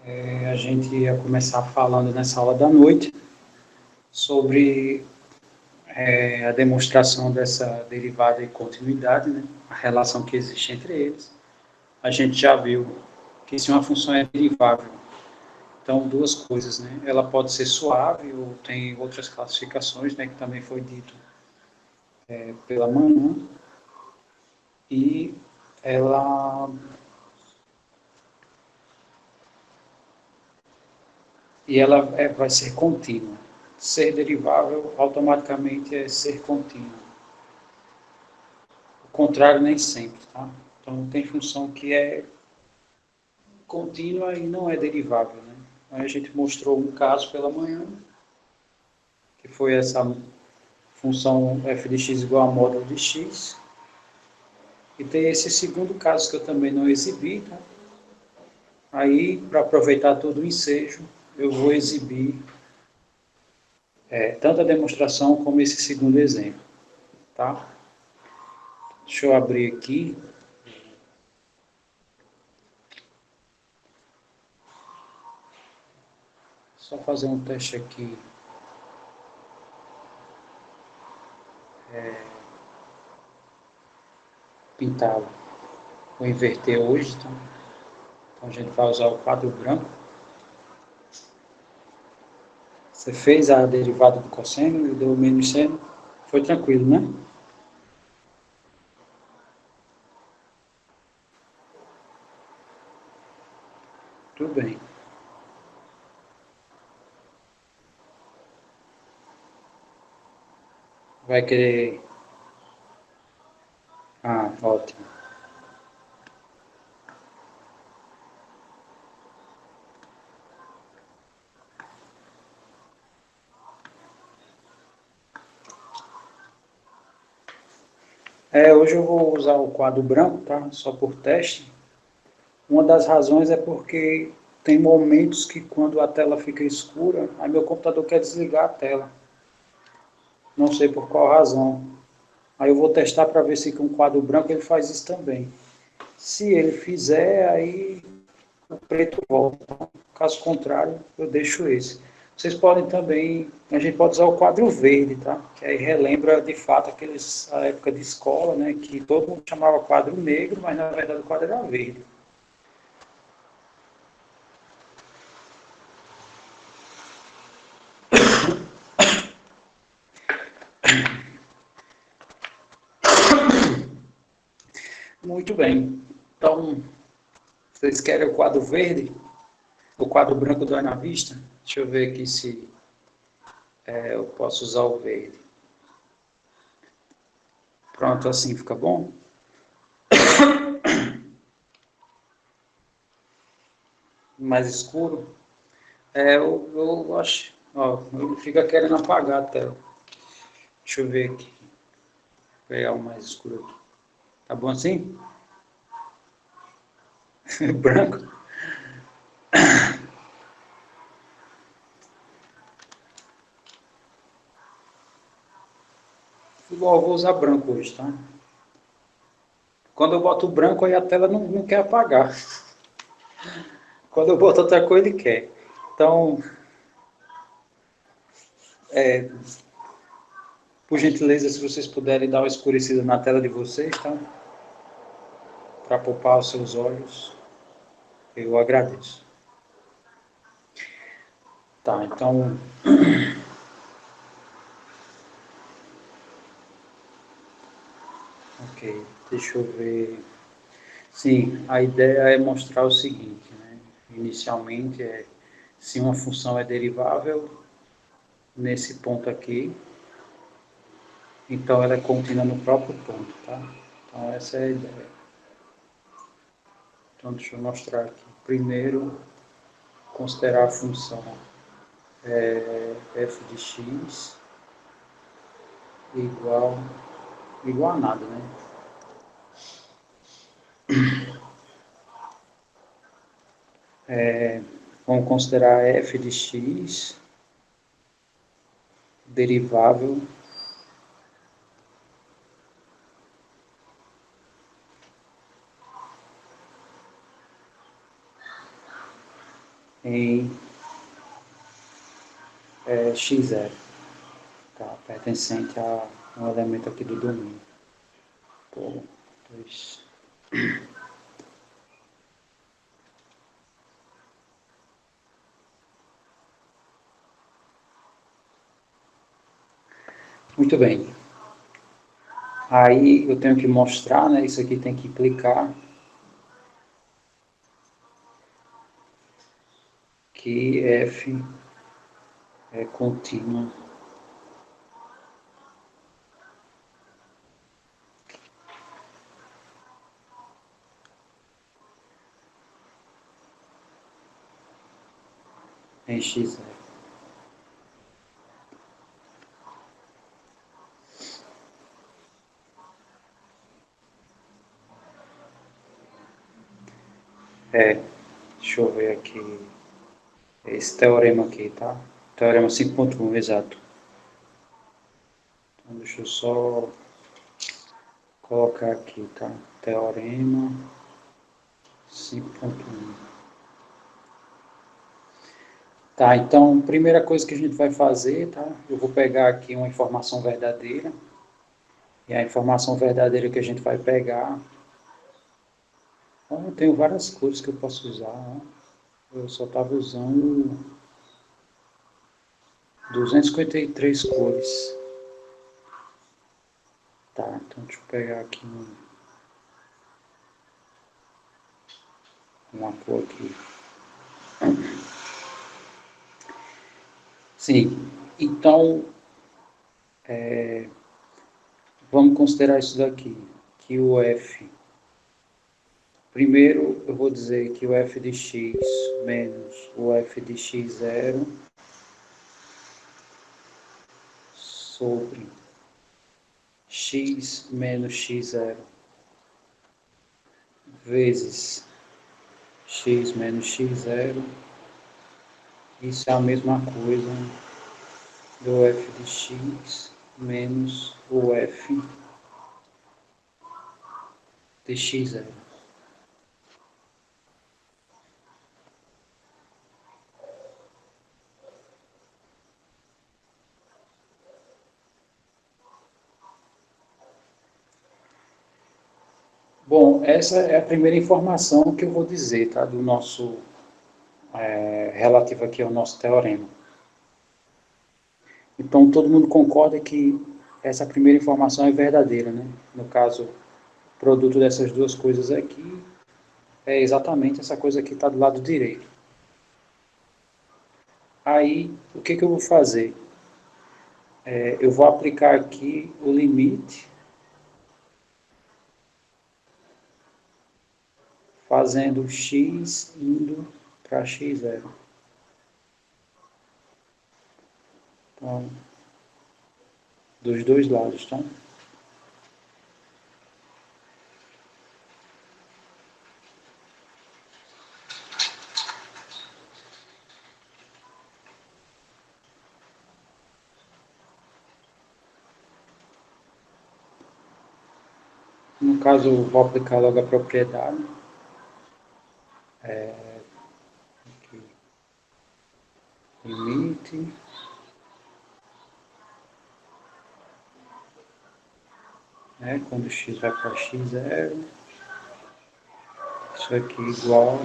A gente ia começar falando nessa aula da noite sobre a demonstração dessa derivada e continuidade, né? A relação que existe entre eles. A gente já viu que se uma função é derivável, então duas coisas, né? Ela pode ser suave ou tem outras classificações, né? Que também foi dito pela manhã, e ela vai ser contínua. Ser derivável automaticamente é ser contínua. O contrário nem sempre, tá? Então tem função que é contínua e não é derivável, né? Aí a gente mostrou um caso pela manhã, que foi essa função f de x igual a módulo de x. E tem esse segundo caso que eu também não exibi, tá? Aí, para aproveitar todo o ensejo, eu vou exibir tanto a demonstração como esse segundo exemplo, tá? Deixa eu abrir aqui. Só fazer um teste aqui. Pintá-lo. Vou inverter hoje, tá? Então a gente vai usar o quadro branco. Você fez a derivada do cosseno e deu menos seno. Foi tranquilo, né? Tudo bem. Vai querer... Ah, ótimo. Hoje eu vou usar o quadro branco, tá? Só por teste. Uma das razões é porque tem momentos que quando a tela fica escura, aí meu computador quer desligar a tela. Não sei por qual razão. Aí eu vou testar para ver se com o quadro branco ele faz isso também. Se ele fizer, aí o preto volta. Caso contrário, eu deixo esse. Vocês podem também, a gente pode usar o quadro verde, tá? Que aí relembra de fato a época de escola, né? Que todo mundo chamava quadro negro, mas na verdade o quadro era verde. Muito bem. Então, vocês querem o quadro verde? O quadro branco dói na vista? Deixa eu ver aqui se eu posso usar o verde. Pronto, assim fica bom? Mais escuro? Eu acho. Ó, ele fica querendo apagar a tela. Deixa eu ver aqui. Vou pegar o mais escuro aqui. Tá bom assim? Branco? Igual, eu vou usar branco hoje, tá? Quando eu boto branco, aí a tela não quer apagar. Quando eu boto outra cor, ele quer. Então, por gentileza, se vocês puderem dar uma escurecida na tela de vocês, tá? Para poupar os seus olhos, eu agradeço. Tá, então, ok, deixa eu ver. Sim, a ideia é mostrar o seguinte, né? Inicialmente, se uma função é derivável nesse ponto aqui, então ela é contínua no próprio ponto, tá? Então essa é a ideia. Então deixa eu mostrar aqui. Primeiro, considerar a função f de x igual, igual a nada, né? Vamos considerar f de x derivável em x0, tá? Pertencente a um elemento aqui do domínio. Por 2. Muito bem. Aí eu tenho que mostrar, né? Isso aqui tem que implicar que f é contínua em x0. Deixa eu ver aqui esse teorema aqui, tá? Teorema 5.1, exato. Então, deixa eu só colocar aqui, tá? Teorema 5.1. Tá, então, primeira coisa que a gente vai fazer, tá? Eu vou pegar aqui uma informação verdadeira. E a informação verdadeira que a gente vai pegar... Eu tenho várias cores que eu posso usar, ó. Eu só estava usando 253 cores. Tá, então deixa eu pegar aqui uma cor aqui. Sim, então vamos considerar isso daqui, que o f... Primeiro eu vou dizer que o f de x menos o f de x0 sobre x menos x0 vezes x menos x0, isso é a mesma coisa do f de x menos o f de x0. Bom, essa é a primeira informação que eu vou dizer, tá, do nosso, relativo aqui ao nosso teorema. Então, todo mundo concorda que essa primeira informação é verdadeira, né? No caso, o produto dessas duas coisas aqui é exatamente essa coisa que está do lado direito. Aí, o que eu vou fazer? Eu vou aplicar aqui o limite, fazendo x indo para x0. Então, dos dois lados, tá? No caso, eu vou aplicar logo a propriedade. Aqui, limite, né, quando x vai para x0, isso aqui igual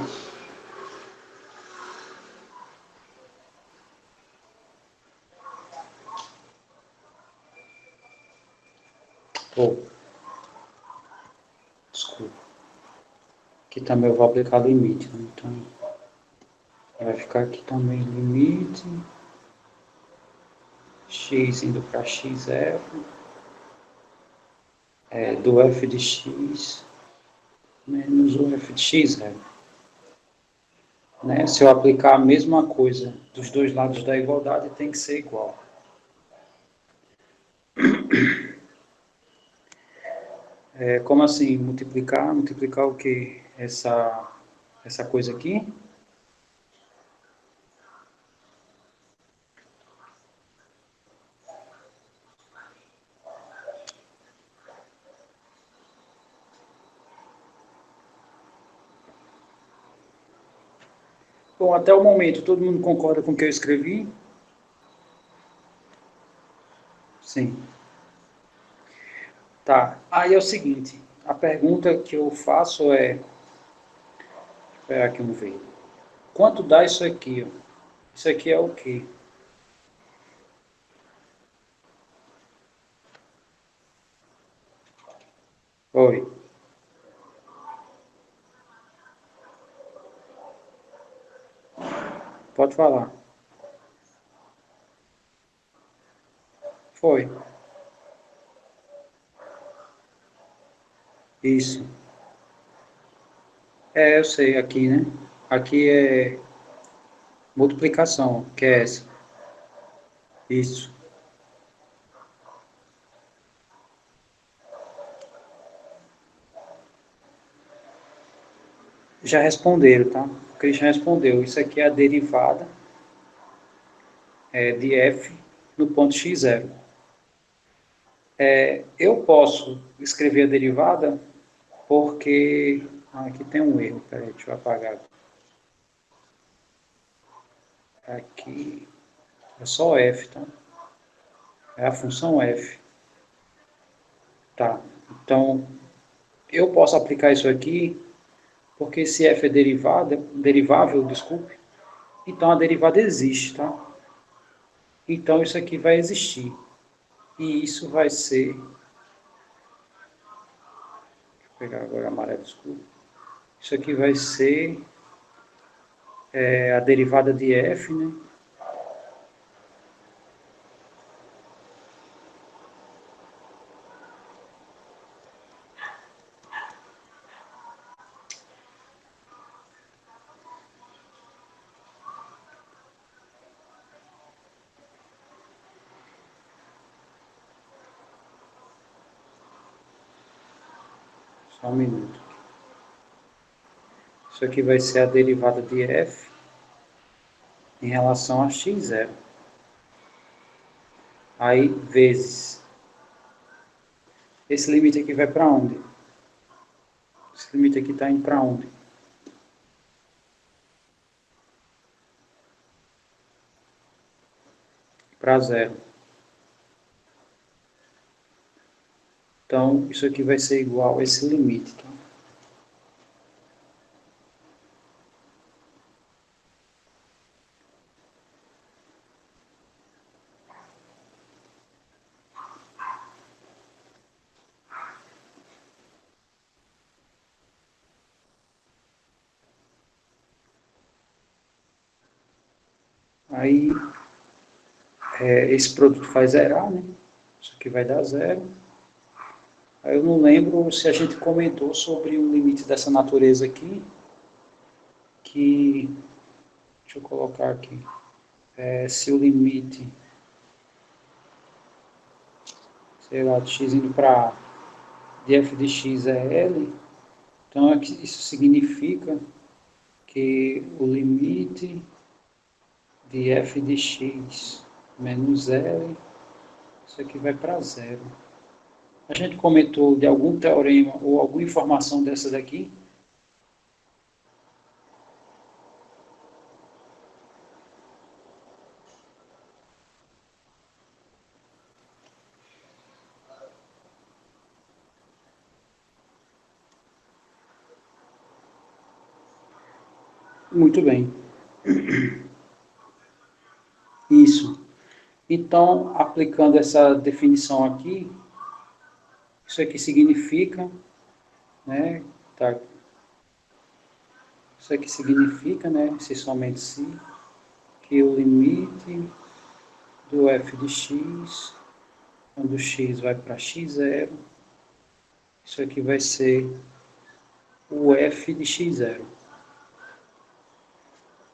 desculpa, aqui também eu vou aplicar limite, né? Então vai ficar aqui também limite, x indo para x0, do f de x menos o f de x0. Né? Se eu aplicar a mesma coisa dos dois lados da igualdade, tem que ser igual. Como assim? Multiplicar? Multiplicar o quê? Essa coisa aqui? Bom, até o momento, todo mundo concorda com o que eu escrevi? Sim. Tá. Aí é o seguinte, a pergunta que eu faço é, espera aqui um ver. Quanto dá isso aqui, ó? Isso aqui é o quê? Oi, pode falar. Foi. Isso. É, eu sei, aqui, né? Aqui é multiplicação, que é essa. Isso. Já responderam, tá? O Christian respondeu. Isso aqui é a derivada de f no ponto x0. Eu posso escrever a derivada porque... aqui tem um erro, peraí, deixa eu apagar. Aqui é só f, tá? É a função f. Tá, então eu posso aplicar isso aqui porque se f é derivada, derivável, desculpe, então a derivada existe, tá? Então isso aqui vai existir. E isso vai ser... Deixa eu pegar agora amarelo escuro. Isso aqui vai ser a derivada de f, né? Só um minuto. Isso aqui vai ser a derivada de f em relação a x0. Aí, vezes. Esse limite aqui vai para onde? Esse limite aqui está indo para onde? Para zero. Então, isso aqui vai ser igual a esse limite, tá? Aí, esse produto faz zerar, né? Isso aqui vai dar zero. Aí eu não lembro se a gente comentou sobre um limite dessa natureza aqui, que, deixa eu colocar aqui, se o limite, sei lá, de x indo para de f de x é L, então isso significa que o limite de f de x menos L, isso aqui vai para zero. A gente comentou de algum teorema ou alguma informação dessa daqui? Muito bem. Isso. Então, aplicando essa definição aqui, isso aqui significa, né, tá, isso aqui significa, né, se somente se, que o limite do f de x, quando x vai para x0, isso aqui vai ser o f de x0.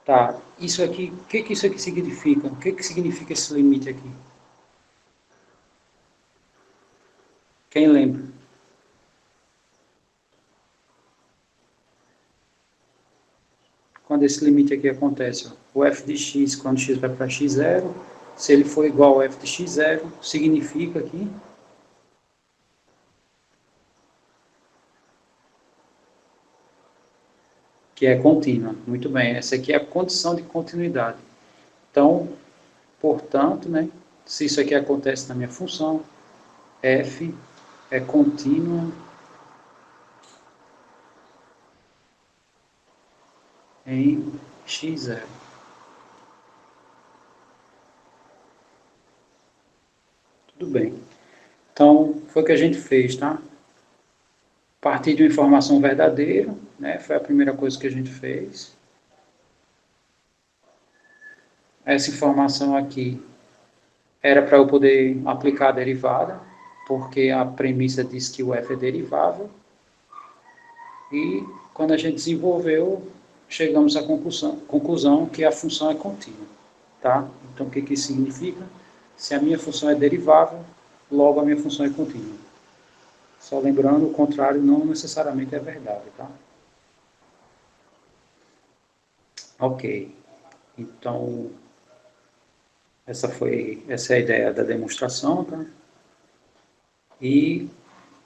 Tá, isso aqui, o que que isso aqui significa? O que que significa esse limite aqui? Quem lembra? Quando esse limite aqui acontece, ó, o f de x, quando x vai para x0, se ele for igual ao f de x0, significa que que é contínua. Muito bem, essa aqui é a condição de continuidade. Então, portanto, né, se isso aqui acontece na minha função, f é contínua em x0. Tudo bem. Então, foi o que a gente fez, tá? Partir de uma informação verdadeira, né? Foi a primeira coisa que a gente fez. Essa informação aqui era para eu poder aplicar a derivada, porque a premissa diz que o f é derivável. E quando a gente desenvolveu, chegamos à conclusão que a função é contínua. Tá? Então, o que isso significa? Se a minha função é derivável, logo a minha função é contínua. Só lembrando, o contrário não necessariamente é verdade. Tá? Ok. Então, essa é a ideia da demonstração. Tá? E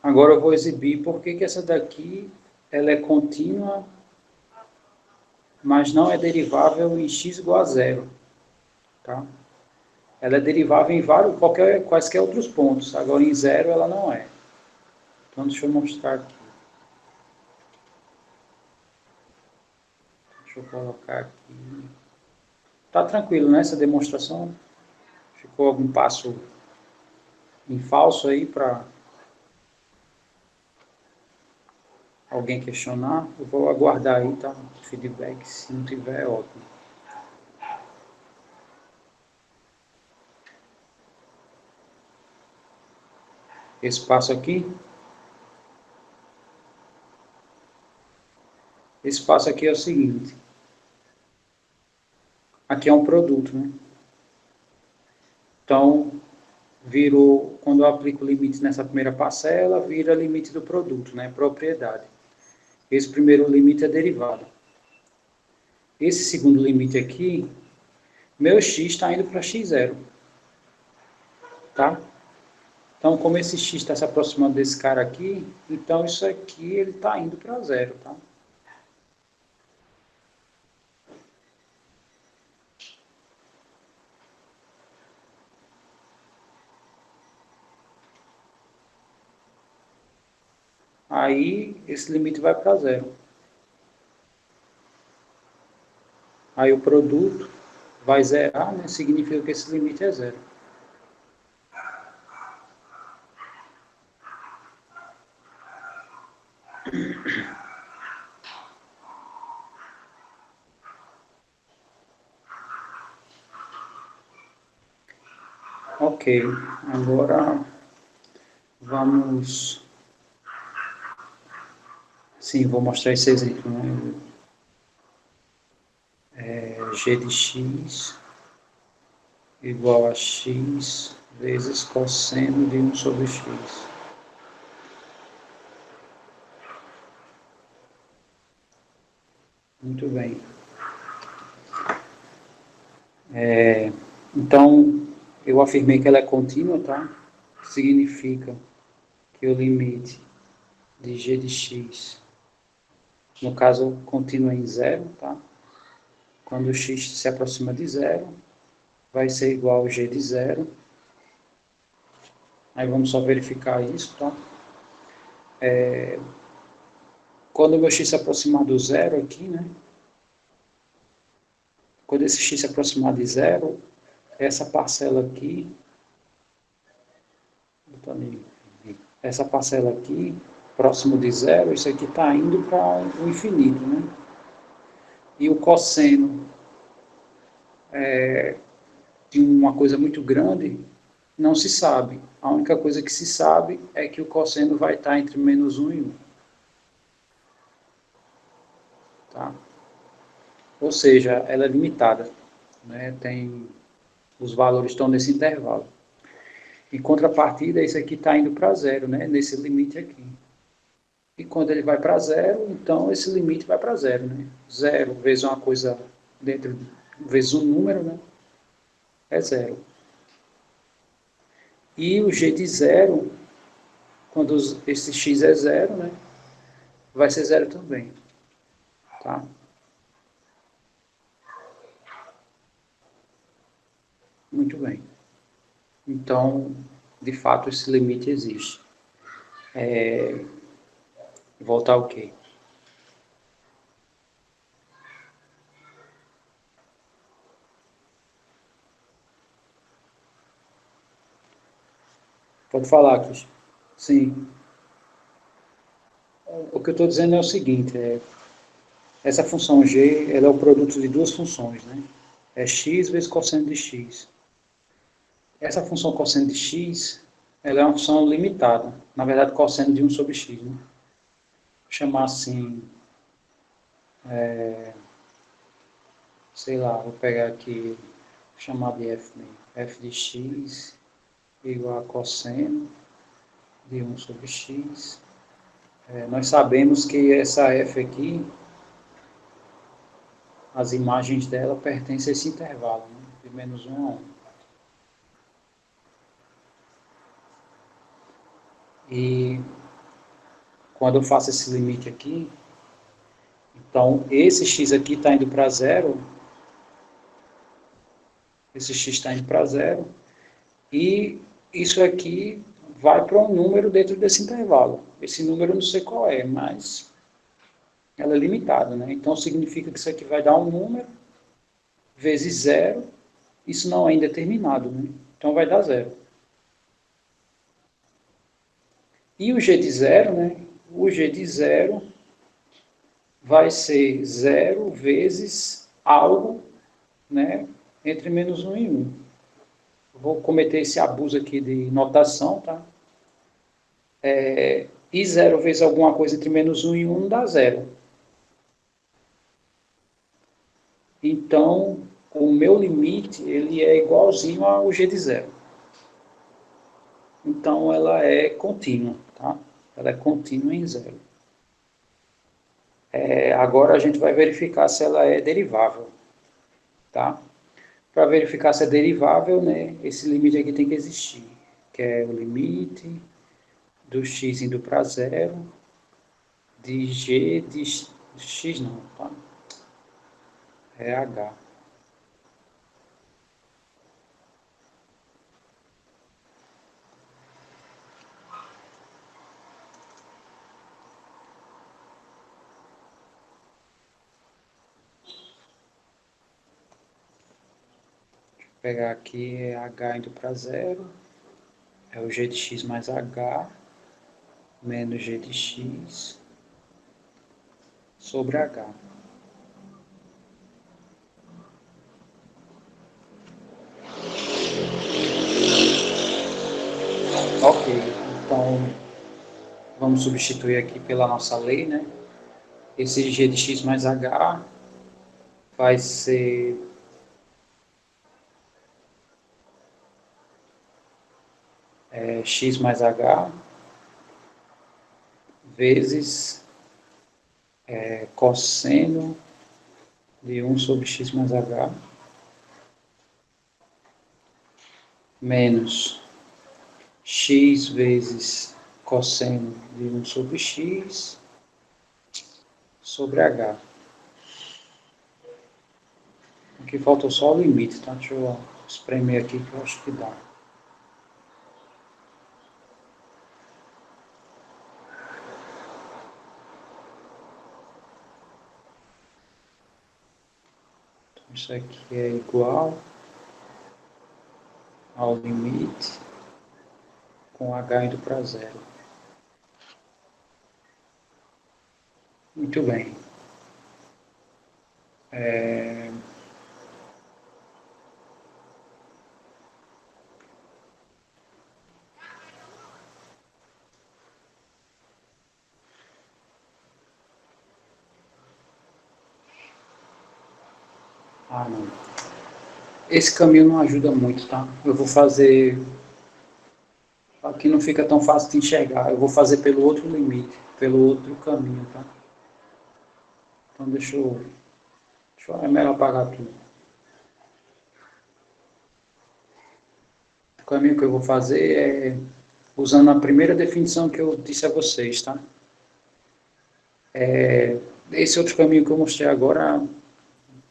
agora eu vou exibir por que essa daqui ela é contínua, mas não é derivável em x igual a zero. Tá? Ela é derivável em quaisquer outros pontos. Agora, em zero, ela não é. Então, deixa eu mostrar aqui. Deixa eu colocar aqui. Tá tranquilo, né, essa demonstração? Ficou algum passo em falso aí para alguém questionar? Eu vou aguardar aí, tá? Feedback, se não tiver, é ótimo. Esse passo aqui é o seguinte. Aqui é um produto, né? Então, quando eu aplico o limite nessa primeira parcela, vira limite do produto, né? Propriedade. Esse primeiro limite é derivado. Esse segundo limite aqui, meu x está indo para x0. Tá? Então, como esse x está se aproximando desse cara aqui, então isso aqui ele está indo para zero. Tá? Aí, esse limite vai para zero. Aí o produto vai zerar, né? Significa que esse limite é zero. Ok, agora vamos... Sim, vou mostrar esse exemplo. Né? G de x igual a x vezes cosseno de 1 sobre x. Muito bem. Então, eu afirmei que ela é contínua, tá? Significa que o limite de g de x, no caso, contínua em zero, tá? Quando o x se aproxima de zero, vai ser igual a g de zero. Aí vamos só verificar isso, tá? Quando o meu x se aproximar do zero aqui, né? Quando esse x se aproximar de zero, essa parcela aqui, essa parcela aqui, próximo de zero, isso aqui está indo para o infinito, né? E o cosseno de uma coisa muito grande não se sabe. A única coisa que se sabe é que o cosseno vai estar entre -1 e 1. Tá? Ou seja, ela é limitada. Né? Os valores estão nesse intervalo. Em contrapartida, isso aqui está indo para zero, né? Nesse limite aqui. E quando ele vai para zero, então esse limite vai para zero. Né? Zero vezes uma coisa vezes um número, né? É zero. E o g de zero, quando esse x é zero, né? Vai ser zero também. Tá? Muito bem. Então, de fato, esse limite existe. Voltar ao quê? Pode falar, Cris. Sim. O que eu estou dizendo é o seguinte, essa função g ela é o produto de duas funções, né? É x vezes cosseno de x. Essa função cosseno de x, ela é uma função limitada. Na verdade, cosseno de 1 sobre x. Né? Vou chamar assim, sei lá, vou pegar aqui, vou chamar de f mesmo. F de x igual a cosseno de 1 sobre x. Nós sabemos que essa f aqui, as imagens dela pertencem a esse intervalo, né? De menos 1 a 1. E quando eu faço esse limite aqui, então esse x aqui está indo para zero, esse x está indo para zero, e isso aqui vai para um número dentro desse intervalo. Esse número eu não sei qual é, mas ela é limitada, né? Então significa que isso aqui vai dar um número vezes zero, isso não é indeterminado, né? Então vai dar zero. E o g de zero, né? O g de zero vai ser zero vezes algo, né? Entre menos 1 e 1. Vou cometer esse abuso aqui de notação, tá? E zero vezes alguma coisa entre menos 1 e 1 dá zero. Então, o meu limite ele é igualzinho ao g de zero. Então, ela é contínua, tá? Ela é contínua em zero. Agora a gente vai verificar se ela é derivável, tá? Para verificar se é derivável, né, esse limite aqui tem que existir, que é o limite do x indo para zero de g de x não, tá? É h. Vou pegar aqui é h indo para zero, é o g de x mais h menos g de x sobre h. Ok, então vamos substituir aqui pela nossa lei, né? Esse g de x mais h vai ser x mais h vezes cosseno de 1 sobre x mais h menos x vezes cosseno de 1 sobre x sobre h. Aqui faltou só o limite, tá? Deixa eu espremer aqui que eu acho que dá. Então, isso aqui é igual ao limite com h indo para zero. Muito bem. Ah, não. Esse caminho não ajuda muito, tá? Eu vou fazer... Aqui não fica tão fácil de enxergar. Eu vou fazer pelo outro limite, pelo outro caminho, tá? Então é melhor apagar tudo. O caminho que eu vou fazer é usando a primeira definição que eu disse a vocês, tá? Esse outro caminho que eu mostrei agora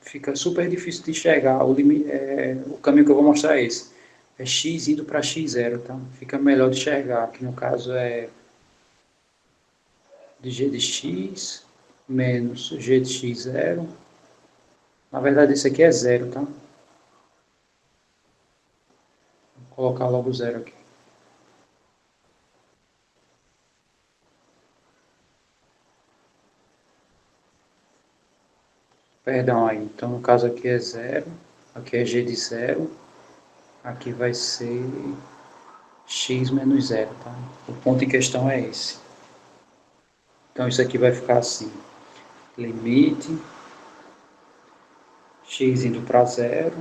fica super difícil de enxergar. O caminho que eu vou mostrar é esse. É x indo para x0, tá? Fica melhor de enxergar, que no caso é de g de x menos g de x0. Na verdade, esse aqui é zero, tá? Vou colocar logo zero aqui. Perdão aí. Então, no caso aqui é zero. Aqui é g de zero. Aqui vai ser x menos zero, tá? O ponto em questão é esse. Então, isso aqui vai ficar assim. Limite x indo para zero.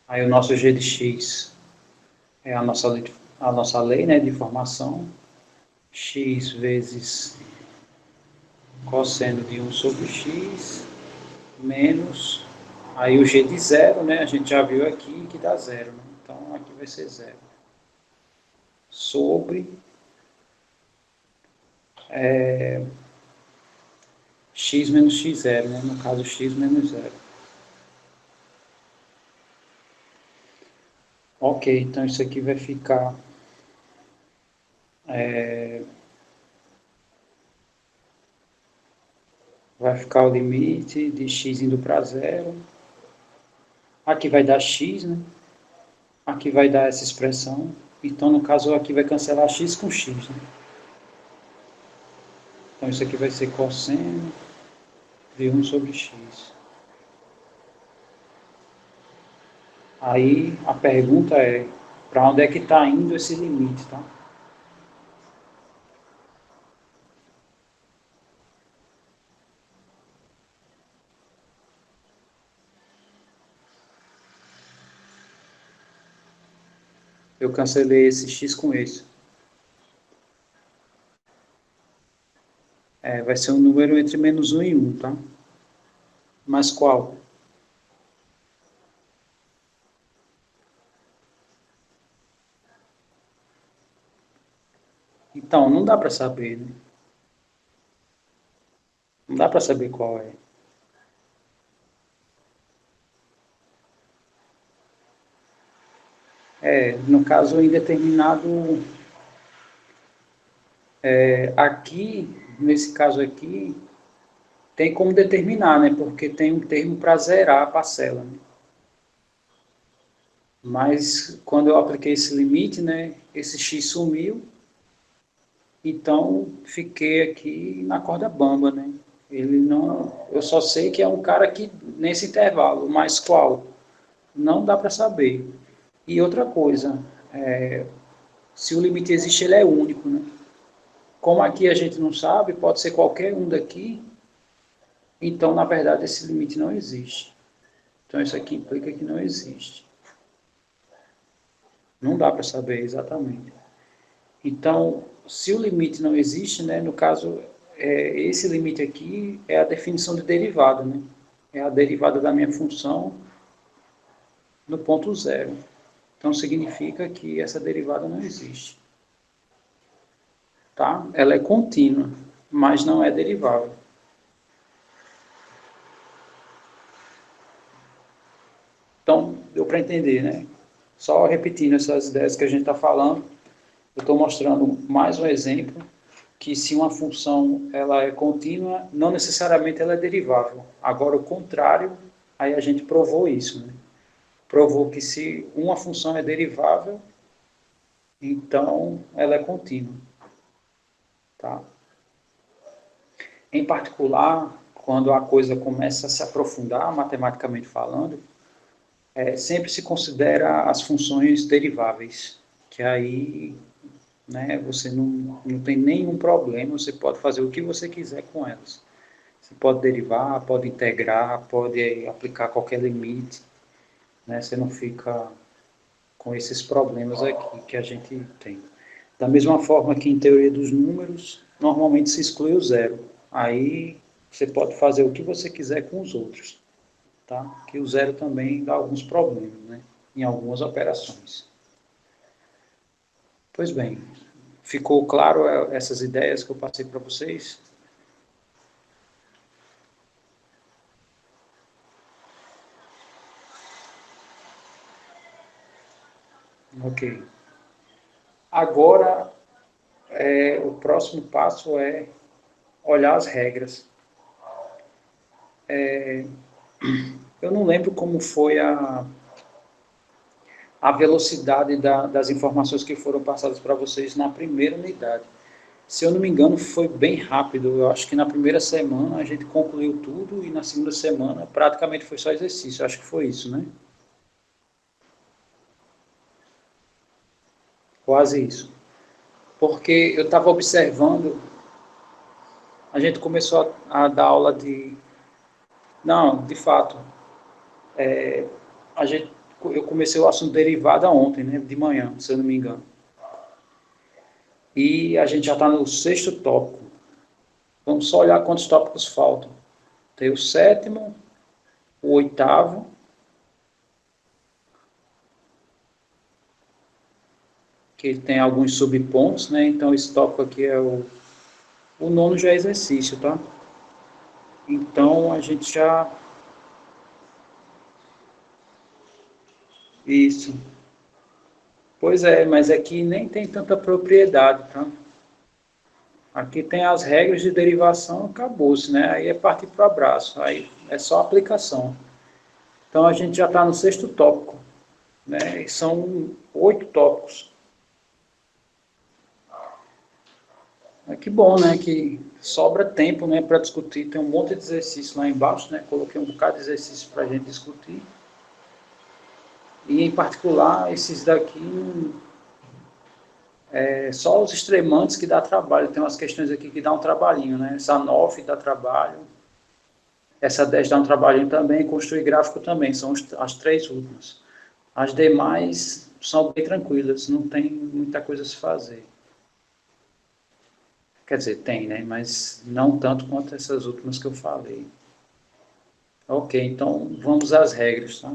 Aí o nosso g de x é a nossa lei, né, de formação. X vezes cosseno de 1 sobre x menos, aí o g de zero, né, a gente já viu aqui que dá zero, né? Então aqui vai ser zero. Sobre x menos x0, né, no caso x menos zero. Ok, então isso aqui vai ficar o limite de x indo para zero. Aqui vai dar x, né? Aqui vai dar essa expressão. Então, no caso, aqui vai cancelar x com x, né? Então, isso aqui vai ser cosseno de 1 sobre x. Aí, a pergunta é, para onde é que está indo esse limite, tá? Eu cancelei esse x com esse. Vai ser um número entre menos 1 e 1, tá? Mas qual? Então, não dá para saber, né? Não dá para saber qual é. No caso, indeterminado, aqui, nesse caso aqui, tem como determinar, né? Porque tem um termo para zerar a parcela, né? Mas quando eu apliquei esse limite, né? Esse x sumiu, então fiquei aqui na corda bamba, né? Ele não, eu só sei que é um cara que nesse intervalo, mas qual? Não dá para saber. E outra coisa, se o limite existe, ele é único, né? Como aqui a gente não sabe, pode ser qualquer um daqui, então na verdade esse limite não existe. Então isso aqui implica que não existe. Não dá para saber exatamente. Então, se o limite não existe, né, no caso, esse limite aqui é a definição de derivada, né? É a derivada da minha função no ponto zero. Então, significa que essa derivada não existe. Tá? Ela é contínua, mas não é derivável. Então, deu para entender, né? Só repetindo essas ideias que a gente está falando, eu estou mostrando mais um exemplo que se uma função ela é contínua, não necessariamente ela é derivável. Agora, o contrário, aí a gente provou isso, né? Provou que se uma função é derivável, então ela é contínua. Tá? Em particular, quando a coisa começa a se aprofundar, matematicamente falando, sempre se considera as funções deriváveis, que aí, né, você não tem nenhum problema, você pode fazer o que você quiser com elas. Você pode derivar, pode integrar, pode aplicar qualquer limite, né? Você não fica com esses problemas aqui que a gente tem. Da mesma forma que em teoria dos números, normalmente se exclui o zero. Aí você pode fazer o que você quiser com os outros, tá? Que o zero também dá alguns problemas, né? Em algumas operações. Pois bem, ficou claro essas ideias que eu passei para vocês? Ok. Agora, o próximo passo é olhar as regras. Eu não lembro como foi a velocidade das informações que foram passadas para vocês na primeira unidade. Se eu não me engano, foi bem rápido. Eu acho que na primeira semana a gente concluiu tudo e na segunda semana praticamente foi só exercício. Eu acho que foi isso, né? Quase isso. Porque eu estava observando, a gente começou a dar aula de... Não, de fato, a gente, eu comecei o assunto derivada ontem, né, de manhã, se eu não me engano. E a gente já está no sexto tópico. Vamos só olhar quantos tópicos faltam. Tem o sétimo, o oitavo, que tem alguns subpontos, né? Então esse tópico aqui é o nono já é exercício, tá? Então a gente já... Isso. Pois é, mas aqui nem tem tanta propriedade, tá? Aqui tem as regras de derivação, acabou-se, né? Aí é partir para o abraço, aí é só aplicação. Então a gente já está no sexto tópico, né? E são 8 tópicos. Que bom, né? Que sobra tempo, né, para discutir. Tem um monte de exercício lá embaixo, né? Coloquei um bocado de exercício para a gente discutir. E em particular, esses daqui, só os extremantes que dá trabalho. Tem umas questões aqui que dá um trabalhinho, né? Essa 9 dá trabalho, essa 10 dá um trabalhinho também, construir gráfico também, são as 3 últimas. As demais são bem tranquilas, não tem muita coisa a se fazer. Quer dizer, tem, né? Mas não tanto quanto essas últimas que eu falei. Ok, então vamos às regras, tá?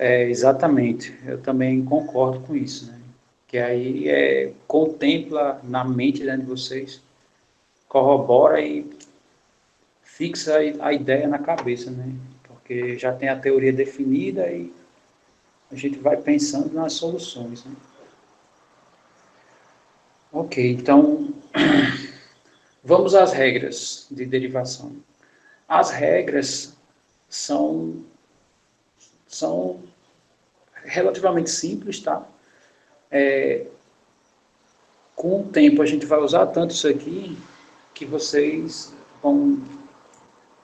Exatamente, eu também concordo com isso, né? Que aí contempla na mente, né, de vocês, corrobora e fixa a ideia na cabeça, né? Porque já tem a teoria definida e a gente vai pensando nas soluções, né? Ok, então vamos às regras de derivação. As regras são, são relativamente simples, tá? Com o tempo a gente vai usar tanto isso aqui que vocês vão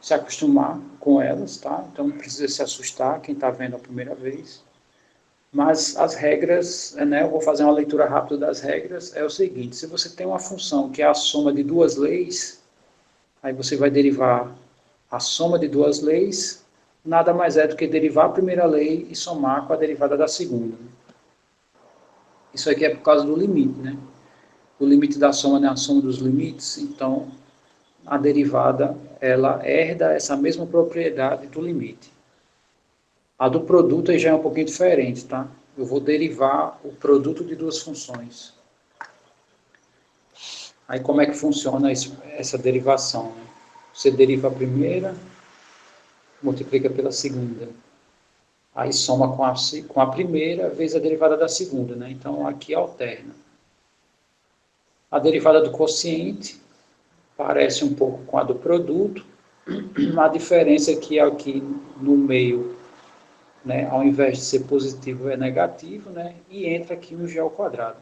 se acostumar com elas, tá? Então não precisa se assustar quem está vendo a primeira vez. Mas as regras, né, eu vou fazer uma leitura rápida das regras, é o seguinte: se você tem uma função que é a soma de duas leis, aí você vai derivar a soma de duas leis, nada mais é do que derivar a primeira lei e somar com a derivada da segunda. Isso aqui é por causa do limite, né? O limite da soma é a soma dos limites, então a derivada ela herda essa mesma propriedade do limite. A do produto aí já é um pouquinho diferente, tá? Eu vou derivar o produto de duas funções. Aí como é que funciona essa derivação, né? Você deriva a primeira, multiplica pela segunda. Aí soma com a primeira vezes a derivada da segunda, né? Então aqui alterna. A derivada do quociente parece um pouco com a do produto. A diferença é que aqui no meio, né, ao invés de ser positivo é negativo, né, e entra aqui um g ao quadrado.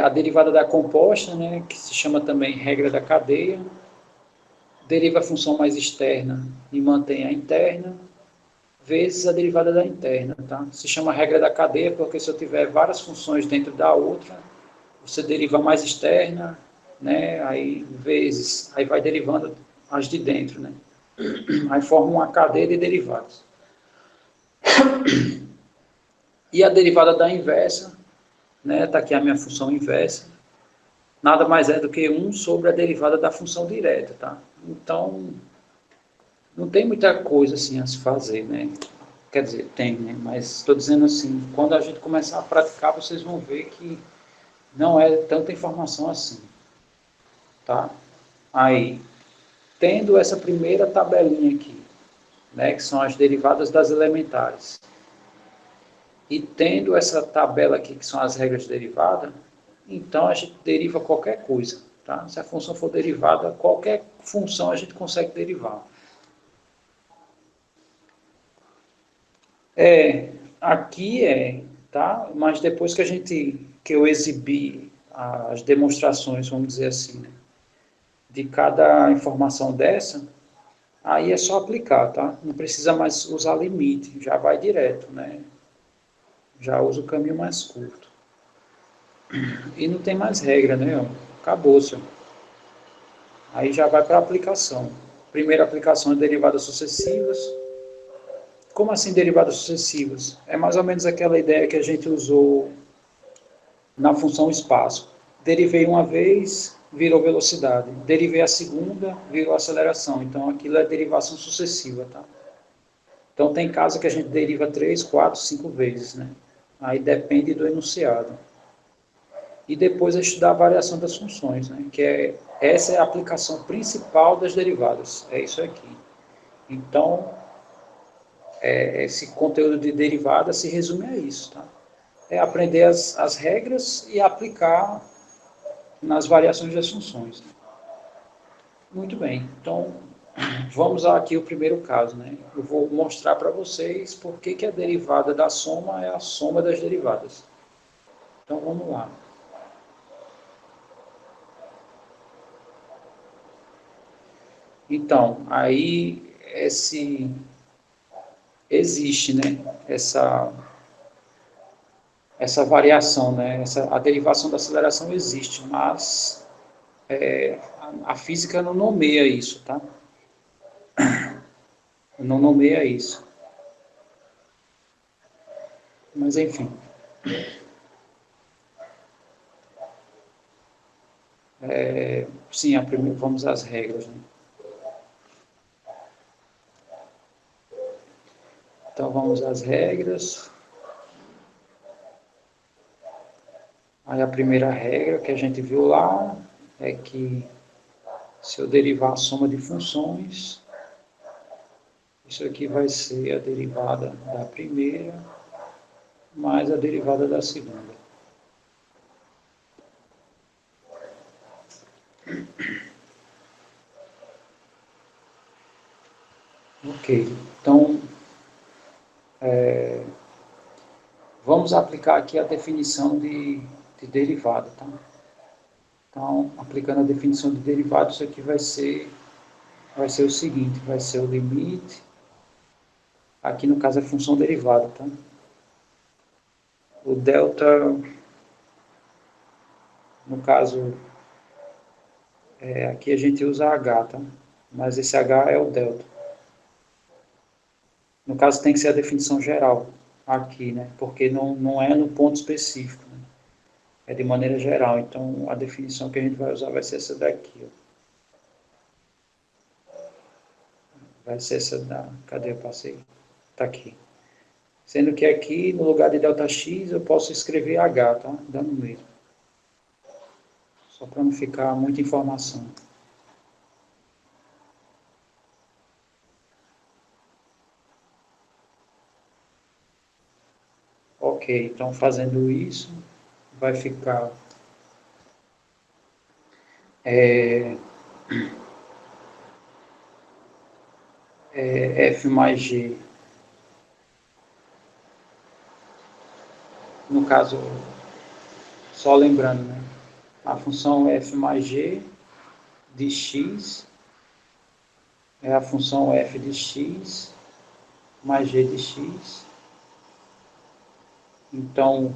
A derivada da composta, né, que se chama também regra da cadeia, deriva a função mais externa e mantém a interna, vezes a derivada da interna. Tá? Se chama regra da cadeia porque se eu tiver várias funções dentro da outra, você deriva a mais externa, né, aí vezes, aí vai derivando as de dentro, né? Aí forma uma cadeia de derivados. E a derivada da inversa, né, está aqui a minha função inversa, nada mais é do que 1 sobre a derivada da função direta, tá? Então, não tem muita coisa assim a se fazer, né? Quer dizer, tem, né? Mas estou dizendo assim, quando a gente começar a praticar, vocês vão ver que não é tanta informação assim, tá? Aí, tendo essa primeira tabelinha aqui, né, que são as derivadas das elementares. E tendo essa tabela aqui, que são as regras de derivada, então a gente deriva qualquer coisa. Tá? Se a função for derivada, qualquer função a gente consegue derivar. Aqui tá? Mas depois que eu exibir as demonstrações, vamos dizer assim, né, de cada informação dessa, aí é só aplicar, tá? Não precisa mais usar limite, já vai direto, né? Já usa o caminho mais curto. E não tem mais regra, né? Acabou, senhor. Aí já vai para a aplicação. Primeira aplicação é derivadas sucessivas. Como assim derivadas sucessivas? É mais ou menos aquela ideia que a gente usou na função espaço. Derivei uma vez, virou velocidade. Derivei a segunda, virou aceleração. Então aquilo é derivação sucessiva, tá? Então tem caso que a gente deriva 3, 4, 5 vezes, né? Aí depende do enunciado. E depois a estudar a variação das funções, né? Essa é a aplicação principal das derivadas. É isso aqui. Então, esse conteúdo de derivada se resume a isso, tá? É aprender as regras e aplicar nas variações das funções. Muito bem, então vamos aqui o primeiro caso, né? Eu vou mostrar para vocês por que a derivada da soma é a soma das derivadas. Então vamos lá. Então, aí existe, né? Essa variação, né? A derivação da aceleração existe, mas a física não nomeia isso, tá? Não nomeia isso. Mas enfim. Sim, vamos às regras, né? Então vamos às regras. Aí a primeira regra que a gente viu lá é que se eu derivar a soma de funções, isso aqui vai ser a derivada da primeira mais a derivada da segunda. Ok, então vamos aplicar aqui a definição de derivada, tá? Então, aplicando a definição de derivada, isso aqui vai ser o seguinte, vai ser o limite, aqui no caso é função derivada, tá? O delta, no caso, aqui a gente usa H, tá? Mas esse H é o delta. No caso tem que ser a definição geral aqui, né? Porque não é no ponto específico, né? É de maneira geral. Então a definição que a gente vai usar vai ser essa daqui, ó. Vai ser essa da... Cadê? Eu passei. Tá aqui. Sendo que aqui, no lugar de ΔX, eu posso escrever H, tá? Dando mesmo. Só para não ficar muita informação. Ok, então fazendo isso, vai ficar F mais G. No caso, só lembrando, né? A função f mais g de x é a função f de x mais g de x. Então,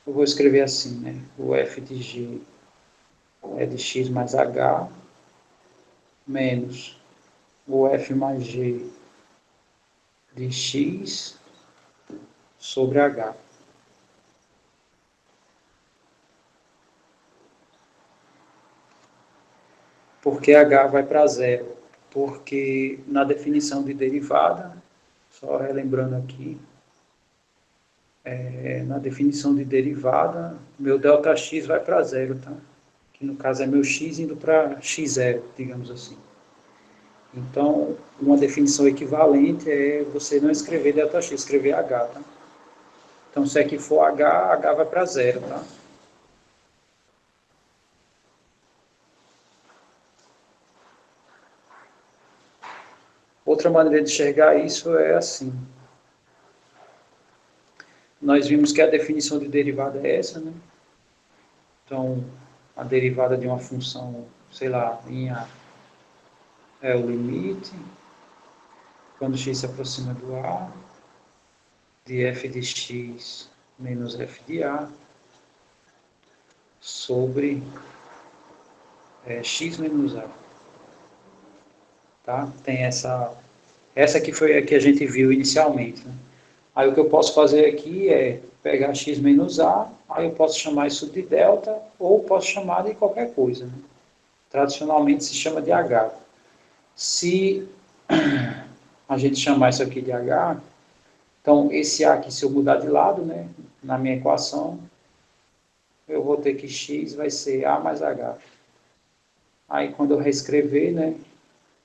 eu vou escrever assim, né? O f de g é de x mais h menos o f mais g de x sobre h. Por que h vai para zero? Porque na definição de derivada, só relembrando aqui, na definição de derivada, meu ΔX vai para zero, tá? Que no caso é meu x indo para x0, digamos assim. Então, uma definição equivalente é você não escrever ΔX, escrever H, tá? Então, se aqui for H, H vai para zero, tá? Outra maneira de enxergar isso é assim. Nós vimos que a definição de derivada é essa, né? Então, a derivada de uma função, sei lá, em A é o limite, quando x se aproxima do A, de f de x menos f de A, sobre x menos A. Tá? Tem essa que foi a que a gente viu inicialmente. Né? Aí o que eu posso fazer aqui é pegar x menos A, aí eu posso chamar isso de delta, ou posso chamar de qualquer coisa. Né? Tradicionalmente se chama de H. Se a gente chamar isso aqui de H, então esse A aqui, se eu mudar de lado, né, na minha equação, eu vou ter que x vai ser A mais H. Aí quando eu reescrever, né,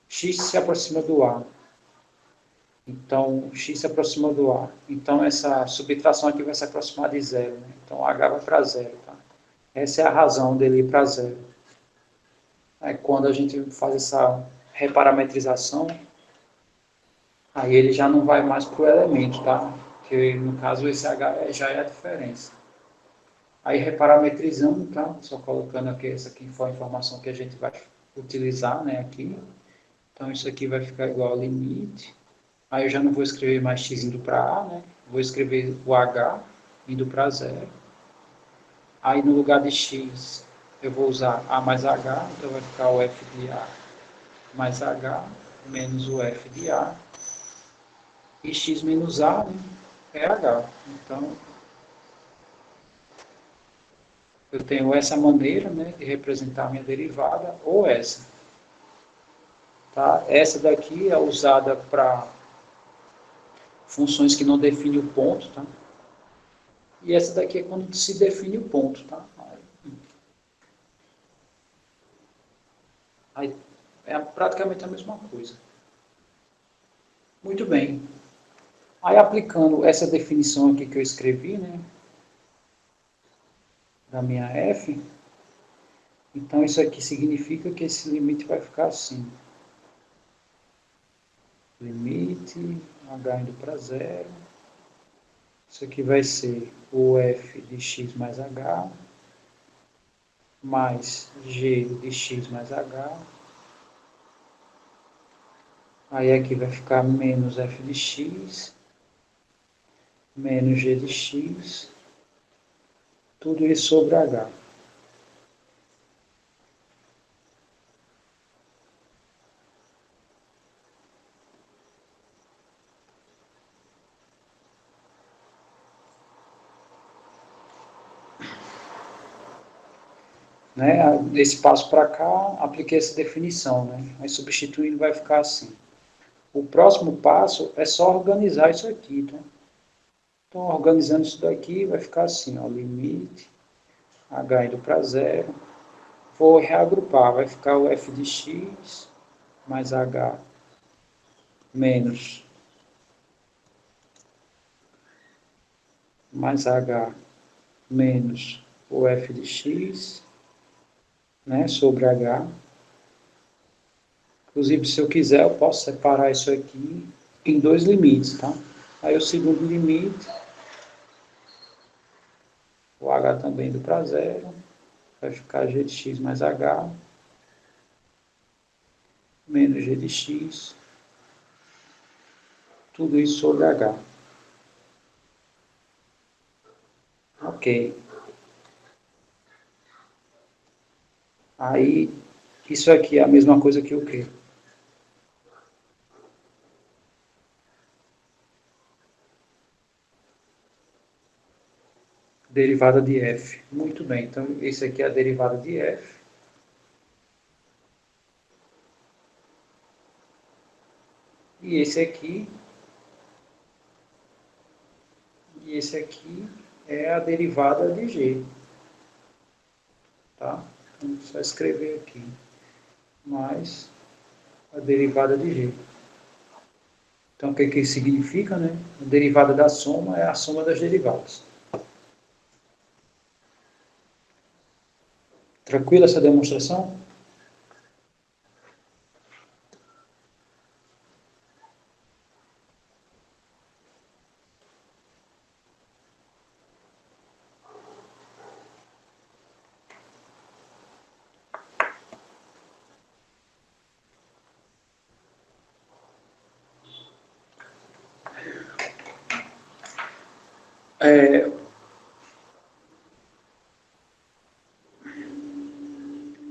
x se aproxima do A. Então, x se aproxima do A. Então, essa subtração aqui vai se aproximar de zero. Né? Então, H vai para zero. Tá? Essa é a razão dele ir para zero. Aí, quando a gente faz essa reparametrização, aí ele já não vai mais para o elemento, tá? Porque, no caso, esse H já é a diferença. Aí, reparametrizando, tá? Só colocando aqui, essa aqui foi a informação que a gente vai utilizar, né, aqui. Então, isso aqui vai ficar igual ao limite. Aí eu já não vou escrever mais x indo para A, né? Vou escrever o H indo para zero. Aí no lugar de x eu vou usar A mais H, então vai ficar o f de A mais H menos o f de A. E x menos A, né, é H. Então eu tenho essa maneira, né, de representar a minha derivada ou essa. Tá? Essa daqui é usada para funções que não definem o ponto, tá? E essa daqui é quando se define o ponto, tá? Aí é praticamente a mesma coisa. Muito bem. Aí aplicando essa definição aqui que eu escrevi, né, da minha f, então isso aqui significa que esse limite vai ficar assim. Limite, h indo para zero. Isso aqui vai ser o f de x mais h, mais g de x mais h. Aí aqui vai ficar menos f de x, menos g de x, tudo isso sobre h. Né? Desse passo para cá, apliquei essa definição. Né? Aí substituindo vai ficar assim. O próximo passo é só organizar isso aqui. Tá? Então, organizando isso daqui, vai ficar assim, ó, limite, h indo para zero. Vou reagrupar, vai ficar o f de x mais h menos mais h menos o f de x, né, sobre h. Inclusive, se eu quiser, eu posso separar isso aqui em dois limites, tá? Aí o segundo limite, o h também indo para zero, vai ficar g de x mais h menos g de x, tudo isso sobre h. Ok. Aí, isso aqui é a mesma coisa que o quê? Derivada de f. Muito bem, então esse aqui é a derivada de f. E esse aqui é a derivada de g. Tá? Então, só escrever aqui. Mais a derivada de G. Então, o que isso significa, né? A derivada da soma é a soma das derivadas. Tranquila essa demonstração?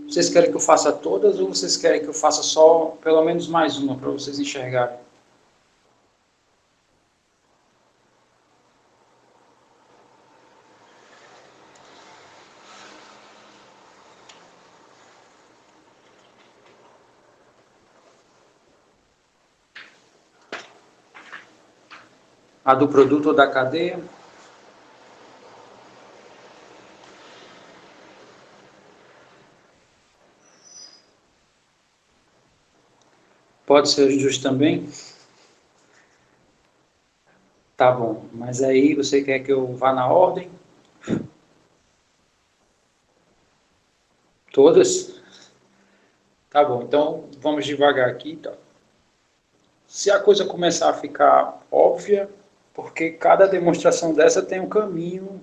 Vocês querem que eu faça todas ou vocês querem que eu faça só pelo menos mais uma para vocês enxergarem? A do produto ou da cadeia? Pode ser justo também? Tá bom, mas aí você quer que eu vá na ordem? Todas? Tá bom, então vamos devagar aqui. Tá? Se a coisa começar a ficar óbvia, porque cada demonstração dessa tem um caminho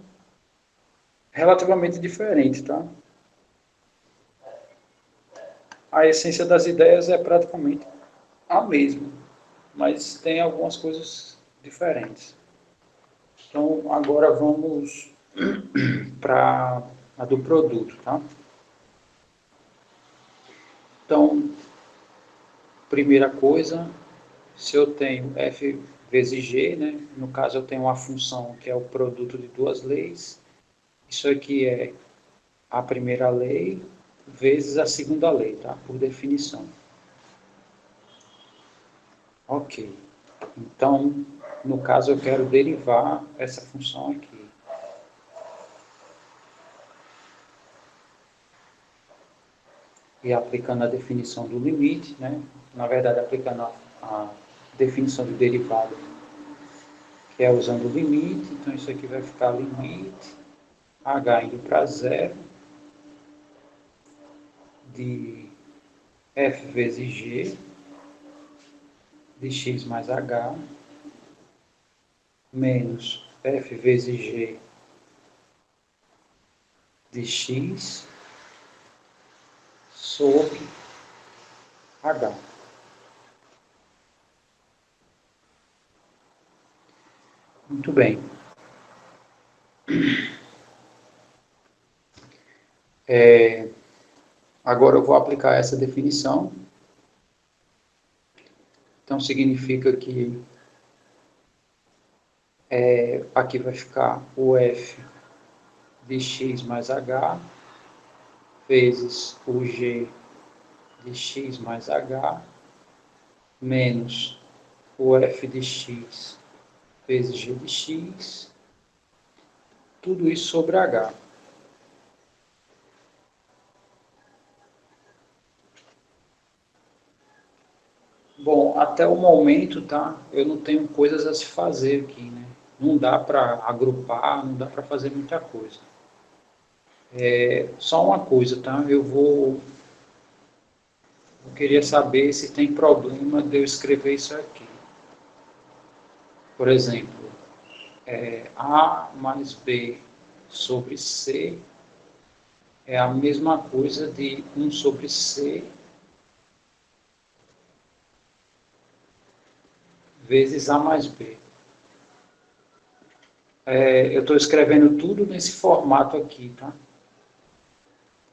relativamente diferente, tá? A essência das ideias é praticamente a mesma, mas tem algumas coisas diferentes. Então, agora vamos para a do produto, tá? Então, primeira coisa, se eu tenho f vezes g, né? No caso eu tenho uma função que é o produto de duas leis. Isso aqui é a primeira lei vezes a segunda lei, tá? Por definição. Ok. Então, no caso eu quero derivar essa função aqui. E aplicando a definição do limite, né? Na verdade, aplicando a definição de derivada, que é usando o limite. Então, isso aqui vai ficar limite h indo para zero de f vezes g de x mais h menos f vezes g de x sobre h. Muito bem. Agora eu vou aplicar essa definição. Então, significa que aqui vai ficar o f de x mais h vezes o g de x mais h menos o f de x vezes g de x, tudo isso sobre h. Bom, até o momento, tá? Eu não tenho coisas a se fazer aqui, né? Não dá para agrupar, não dá para fazer muita coisa. Só uma coisa, tá? Eu queria saber se tem problema de eu escrever isso aqui. Por exemplo, A mais B sobre C é a mesma coisa de 1 sobre C vezes A mais B. Eu estou escrevendo tudo nesse formato aqui, tá?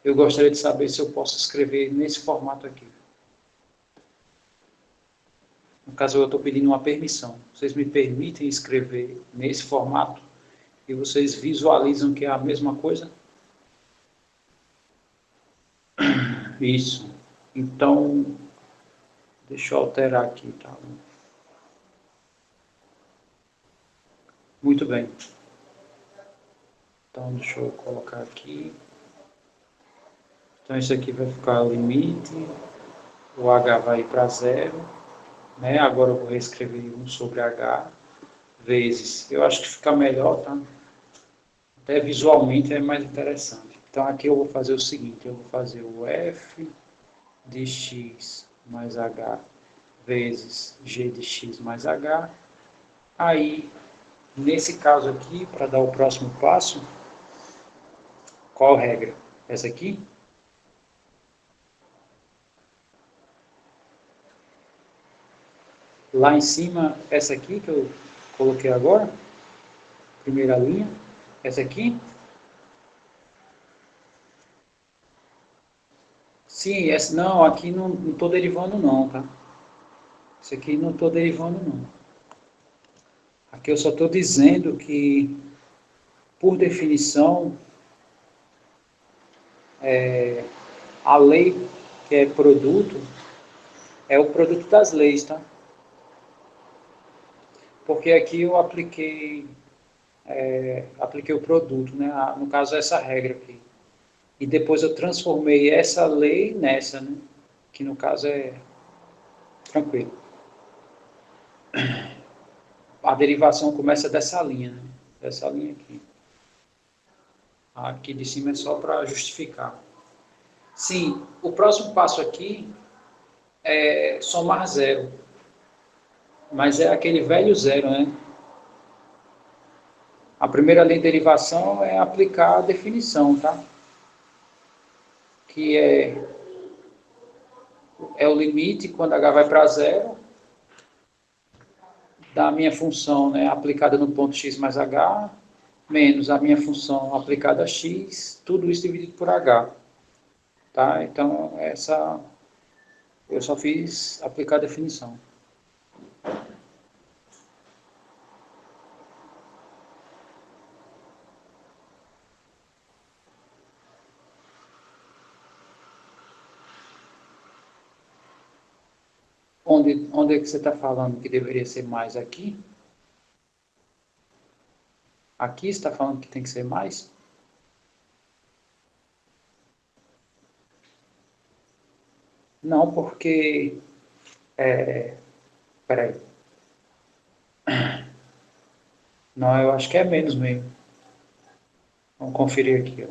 Eu gostaria de saber se eu posso escrever nesse formato aqui. No caso, eu estou pedindo uma permissão. Vocês me permitem escrever nesse formato e vocês visualizam que é a mesma coisa? Isso. Então, deixa eu alterar aqui, tá? Muito bem. Então, deixa eu colocar aqui. Então, isso aqui vai ficar o limite o H vai para zero, né? Agora eu vou reescrever 1 sobre H vezes. Eu acho que fica melhor, tá? Até visualmente é mais interessante. Então aqui eu vou fazer o seguinte, eu vou fazer o f de x mais h vezes g de x mais h. Aí, nesse caso aqui, para dar o próximo passo, qual regra? Essa aqui? Lá em cima, essa aqui que eu coloquei agora, primeira linha, essa aqui. Sim, essa, não, aqui não estou derivando não, tá? Isso aqui não estou derivando não. Aqui eu só estou dizendo que, por definição, a lei que é produto é o produto das leis, tá? Porque aqui eu apliquei o produto, né? No caso, essa regra aqui. E depois eu transformei essa lei nessa, né? Que no caso é tranquilo. A derivação começa dessa linha, né? Dessa linha aqui. Aqui de cima é só para justificar. Sim, o próximo passo aqui é somar zero. Mas é aquele velho zero, né? A primeira lei de derivação é aplicar a definição, tá? Que é o limite quando h vai para zero da minha função, né, aplicada no ponto x mais h, menos a minha função aplicada a x, tudo isso dividido por h. Tá? Então, eu só fiz aplicar a definição. Onde é que você está falando que deveria ser mais aqui? Aqui está falando que tem que ser mais? Não, porque... Peraí. Não, eu acho que é menos mesmo. Vamos conferir aqui.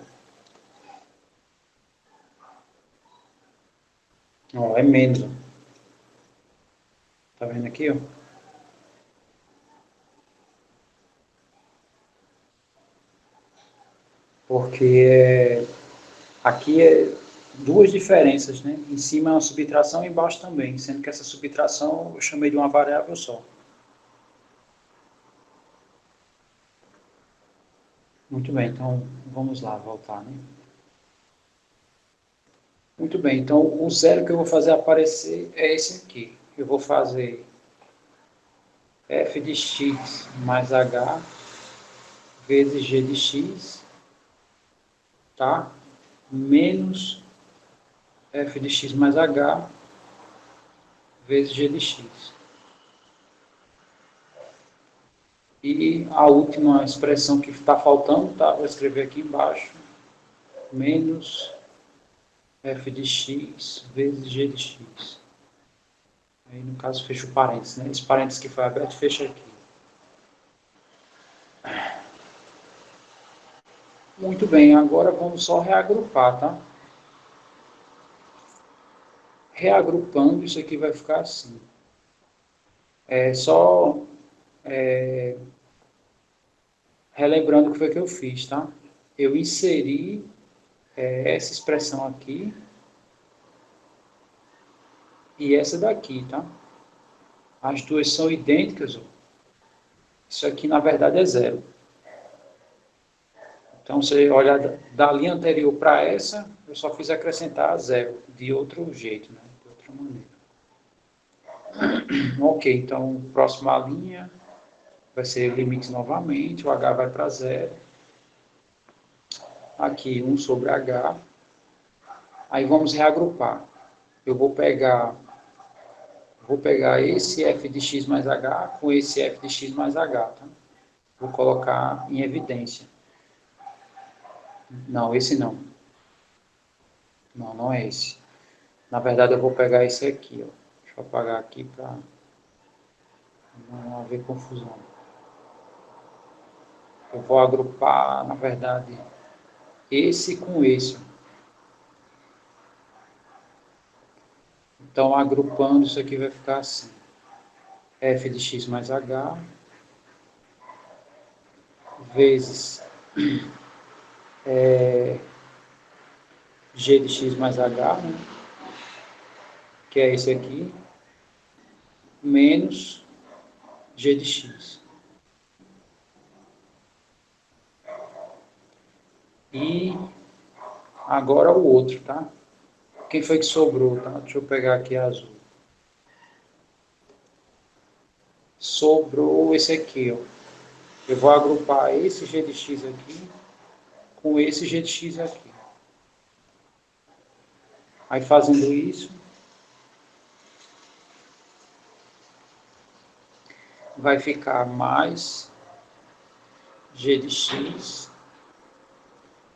Ó. Ó, é menos. Ó. Tá vendo aqui? Ó? Porque aqui é duas diferenças, né? Em cima é uma subtração e embaixo também, sendo que essa subtração eu chamei de uma variável só. Muito bem, então vamos lá, voltar, né? Muito bem, então o zero que eu vou fazer aparecer é esse aqui. Eu vou fazer f de x mais h vezes g de x, tá? Menos f de x mais h vezes g de x. E a última expressão que está faltando, tá? Vou escrever aqui embaixo, menos f de x vezes g de x. Aí, no caso, fecha o parênteses, né? Esse parênteses que foi aberto, fecha aqui. Muito bem, agora vamos só reagrupar, tá? Reagrupando, isso aqui vai ficar assim. É só relembrando o que foi que eu fiz, tá? Eu inseri essa expressão aqui e essa daqui, tá? As duas são idênticas, ó. Isso aqui, na verdade, é zero. Então, você olha da linha anterior para essa, eu só fiz acrescentar zero, de outro jeito, né? De outra maneira. Ok, então, próxima linha vai ser limite novamente, o h vai para zero. Aqui, 1 sobre h. Aí vamos reagrupar. Eu vou pegar esse f de x mais h com esse f de x mais h, tá? Vou colocar em evidência. Não, esse não. Não, não é esse. Na verdade, eu vou pegar esse aqui, ó. Deixa eu apagar aqui para não haver confusão. Eu vou agrupar, na verdade, esse com esse. Então, agrupando, isso aqui vai ficar assim. F de x mais h vezes g de x mais h, né, que é esse aqui, menos g de x. E agora o outro, tá? Quem foi que sobrou, tá? Deixa eu pegar aqui azul. Sobrou esse aqui, ó. Eu vou agrupar esse g de x aqui com esse g de x aqui. Aí fazendo isso, vai ficar mais g de x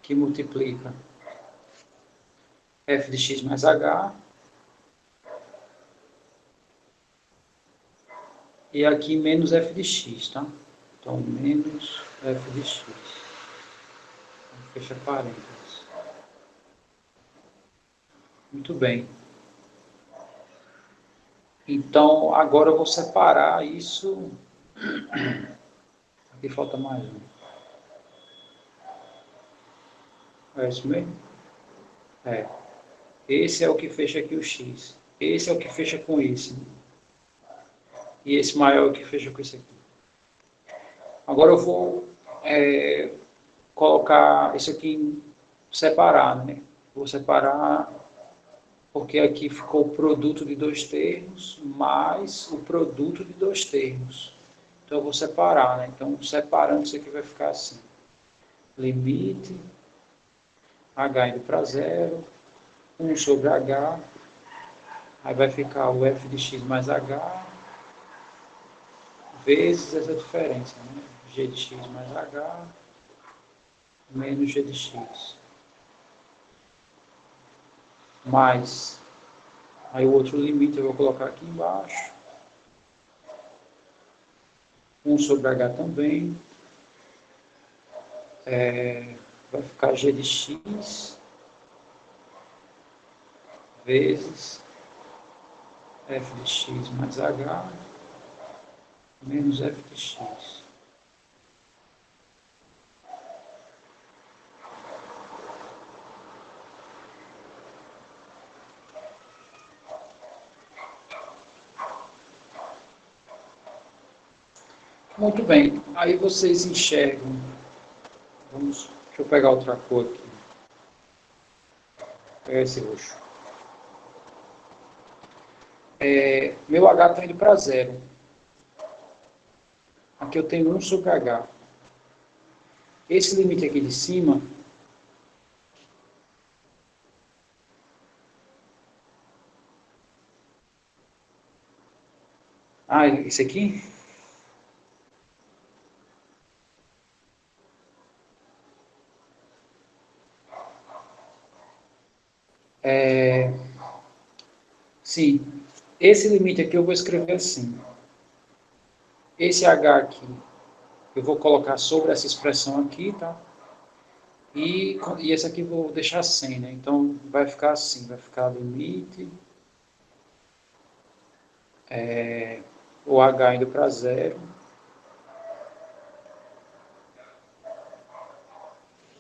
que multiplica f de x mais h e aqui menos f de x, tá? Então, menos f de x. Fecha parênteses. Muito bem. Então, agora eu vou separar isso. Aqui falta mais um. É isso mesmo? É. Esse é o que fecha aqui o x. Esse é o que fecha com esse. E esse maior é o que fecha com esse aqui. Agora eu vou colocar isso aqui separado, né? Vou separar porque aqui ficou o produto de dois termos mais o produto de dois termos. Então eu vou separar, né? Então separando isso aqui vai ficar assim. Limite h indo para zero, 1 sobre h, aí vai ficar o f de x mais h, vezes essa diferença, né? G de x mais h, menos g de x. Mais, aí o outro limite eu vou colocar aqui embaixo, 1 sobre h também, vai ficar g de x vezes f de x mais h menos f de x. Muito bem, aí vocês enxergam, deixa eu pegar outra cor aqui, vou pegar esse roxo. Meu h está indo para zero. Aqui eu tenho 1 sobre h. Esse limite aqui de cima, esse aqui, sim, esse limite aqui eu vou escrever assim. Esse h aqui, eu vou colocar sobre essa expressão aqui, tá? E esse aqui eu vou deixar sem, né? Então vai ficar assim, vai ficar limite, o h indo para zero.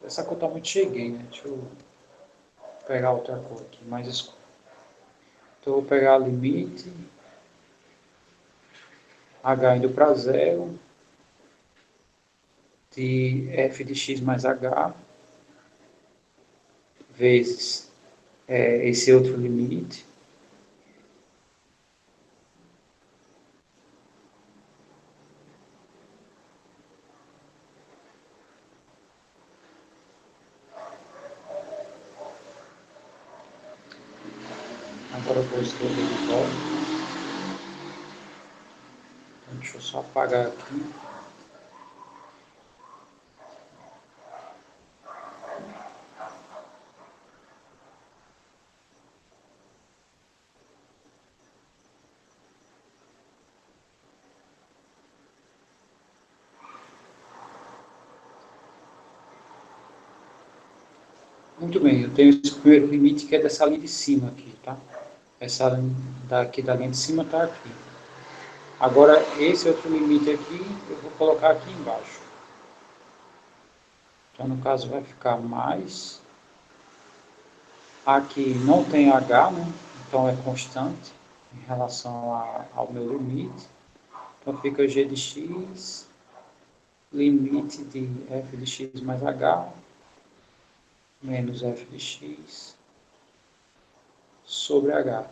Essa cor está muito cheguei, né? Deixa eu pegar outra cor aqui, mais escura. Então eu vou pegar limite, h indo para zero, de f de x mais h, vezes esse outro limite, agora eu vou escrever de volta, então, deixa eu só apagar aqui, Muito bem, eu tenho esse primeiro limite que é dessa linha de cima aqui, tá? Essa daqui da linha de cima está aqui. Agora, esse outro limite aqui, eu vou colocar aqui embaixo. Então, no caso, vai ficar mais. Aqui não tem H, né? Então é constante em relação ao meu limite. Então fica G de x, limite de f de x mais h, menos f de x, sobre h,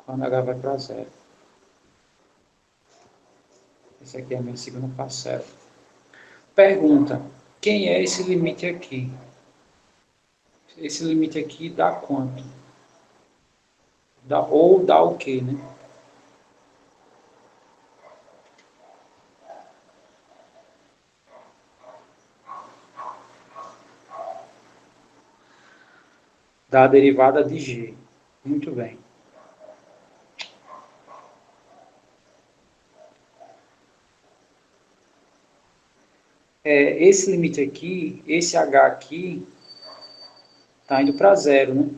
quando h vai para zero. Esse aqui é a minha segunda parcela. Pergunta, quem é esse limite aqui? Esse limite aqui dá quanto? Ou dá o quê, né? Dá a derivada de g. Muito bem. Esse limite aqui, esse h aqui, está indo para zero, né?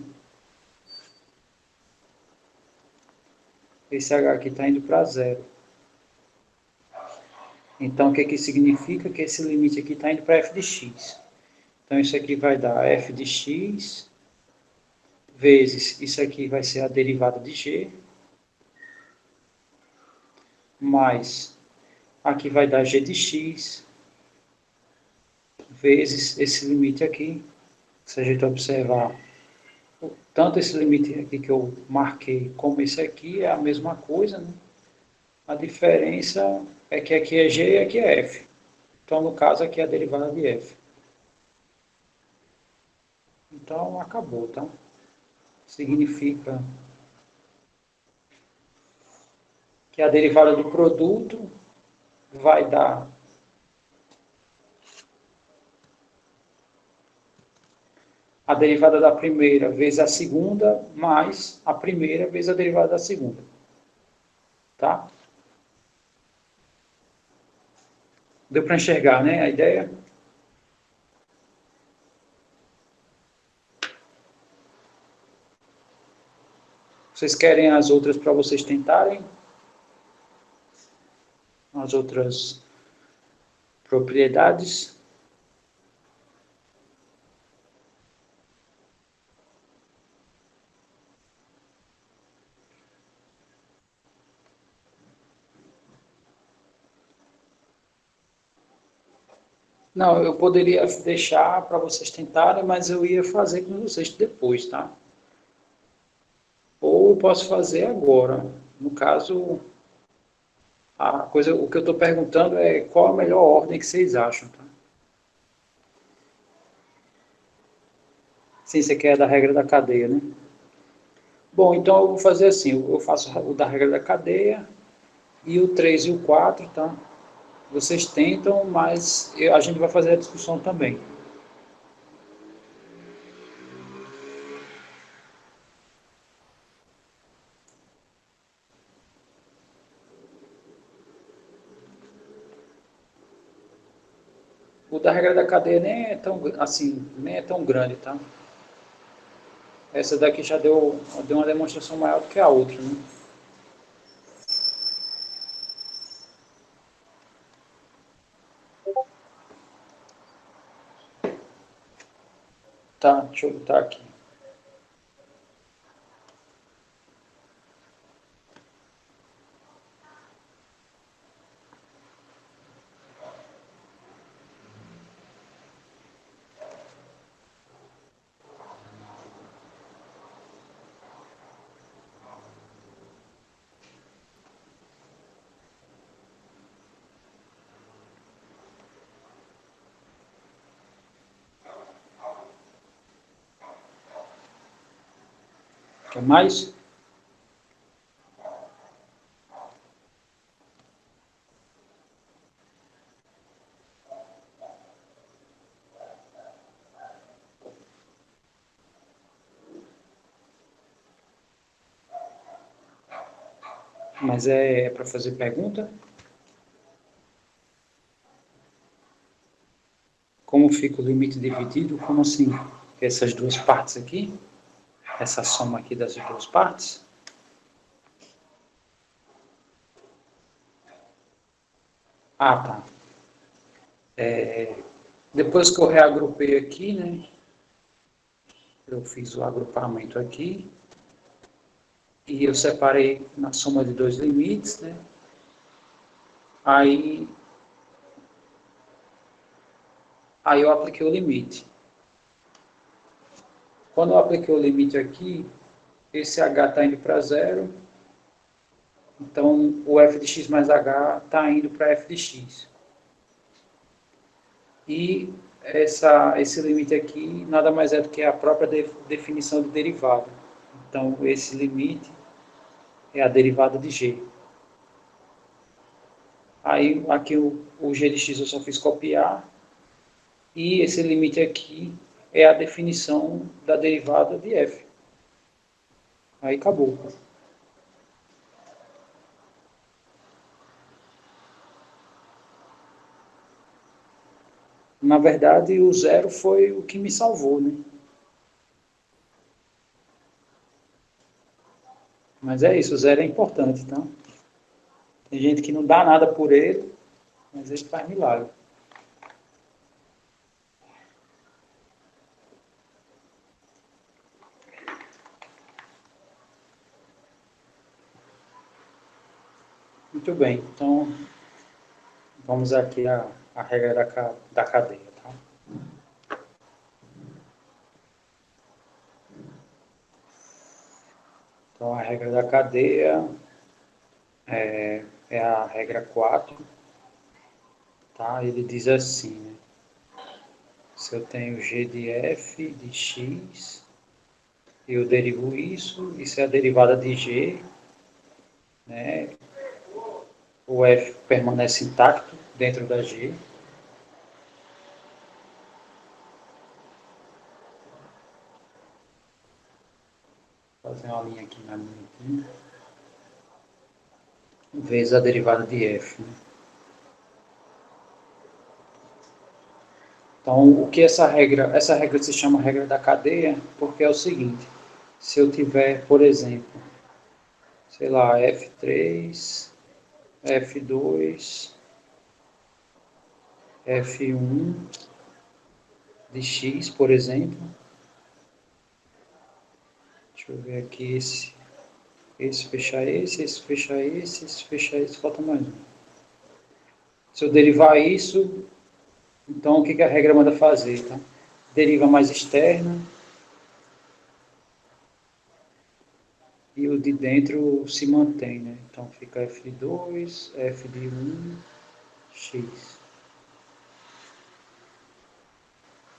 Esse h aqui está indo para zero. Então, o que significa? Que esse limite aqui está indo para f de x. Então, isso aqui vai dar f de x vezes, isso aqui vai ser a derivada de g, mais, aqui vai dar g de x, vezes esse limite aqui. Se a gente observar, tanto esse limite aqui que eu marquei, como esse aqui, é a mesma coisa, né? A diferença é que aqui é g e aqui é f. Então, no caso, aqui é a derivada de f. Então, acabou, tá? Significa que a derivada do produto vai dar a derivada da primeira vezes a segunda, mais a primeira vezes a derivada da segunda. Tá? Deu para enxergar, né, a ideia? Vocês querem as outras para vocês tentarem? As outras propriedades? Não, eu poderia deixar para vocês tentarem, mas eu ia fazer com vocês depois, tá? Ou eu posso fazer agora. No caso, o que eu estou perguntando é qual a melhor ordem que vocês acham, tá? Sim, você quer da regra da cadeia, né? Bom, então eu vou fazer assim, eu faço o da regra da cadeia e o 3 e o 4, tá? Vocês tentam, mas a gente vai fazer a discussão também. O da regra da cadeia nem é tão, assim, nem é tão grande, tá? Essa daqui já deu uma demonstração maior do que a outra, né? Tá, deixa eu botar aqui. Quer mais? Mas é para fazer pergunta? como fica o limite dividido, como assim? Essas duas partes aqui, essa soma aqui das duas partes. Ah, tá. Depois que eu reagrupei aqui, né? Eu fiz o agrupamento aqui e eu separei na soma de dois limites, né? Aí, aí eu apliquei o limite. Quando eu apliquei o limite aqui, esse h está indo para zero, então o f de x mais h está indo para f de x. E esse limite aqui nada mais é do que a própria definição de derivada. Então, esse limite é a derivada de g. Aí, aqui o g de x eu só fiz copiar, e esse limite aqui é a definição da derivada de f. Aí acabou. Na verdade, o zero foi o que me salvou, né? Mas é isso, o zero é importante, tá? Tem gente que não dá nada por ele, mas ele faz milagre. Muito bem, então vamos aqui a regra da cadeia, tá? Então a regra da cadeia é a regra 4, tá? Ele diz assim, né? Se eu tenho g de f de x, eu derivo isso é a derivada de g, né? O f permanece intacto dentro da g. Vou fazer uma linha aqui na minha, vezes a derivada de f, né? Então, o que essa regra se chama regra da cadeia, porque é o seguinte, se eu tiver, por exemplo, sei lá, F3, F2, F1 de x, por exemplo, deixa eu ver aqui, esse fechar esse fechar esse fechar esse, falta mais um. Se eu derivar isso, então o que a regra manda fazer? Tá? Deriva mais externa, e o de dentro se mantém, né? Então fica F2, F de 1, x,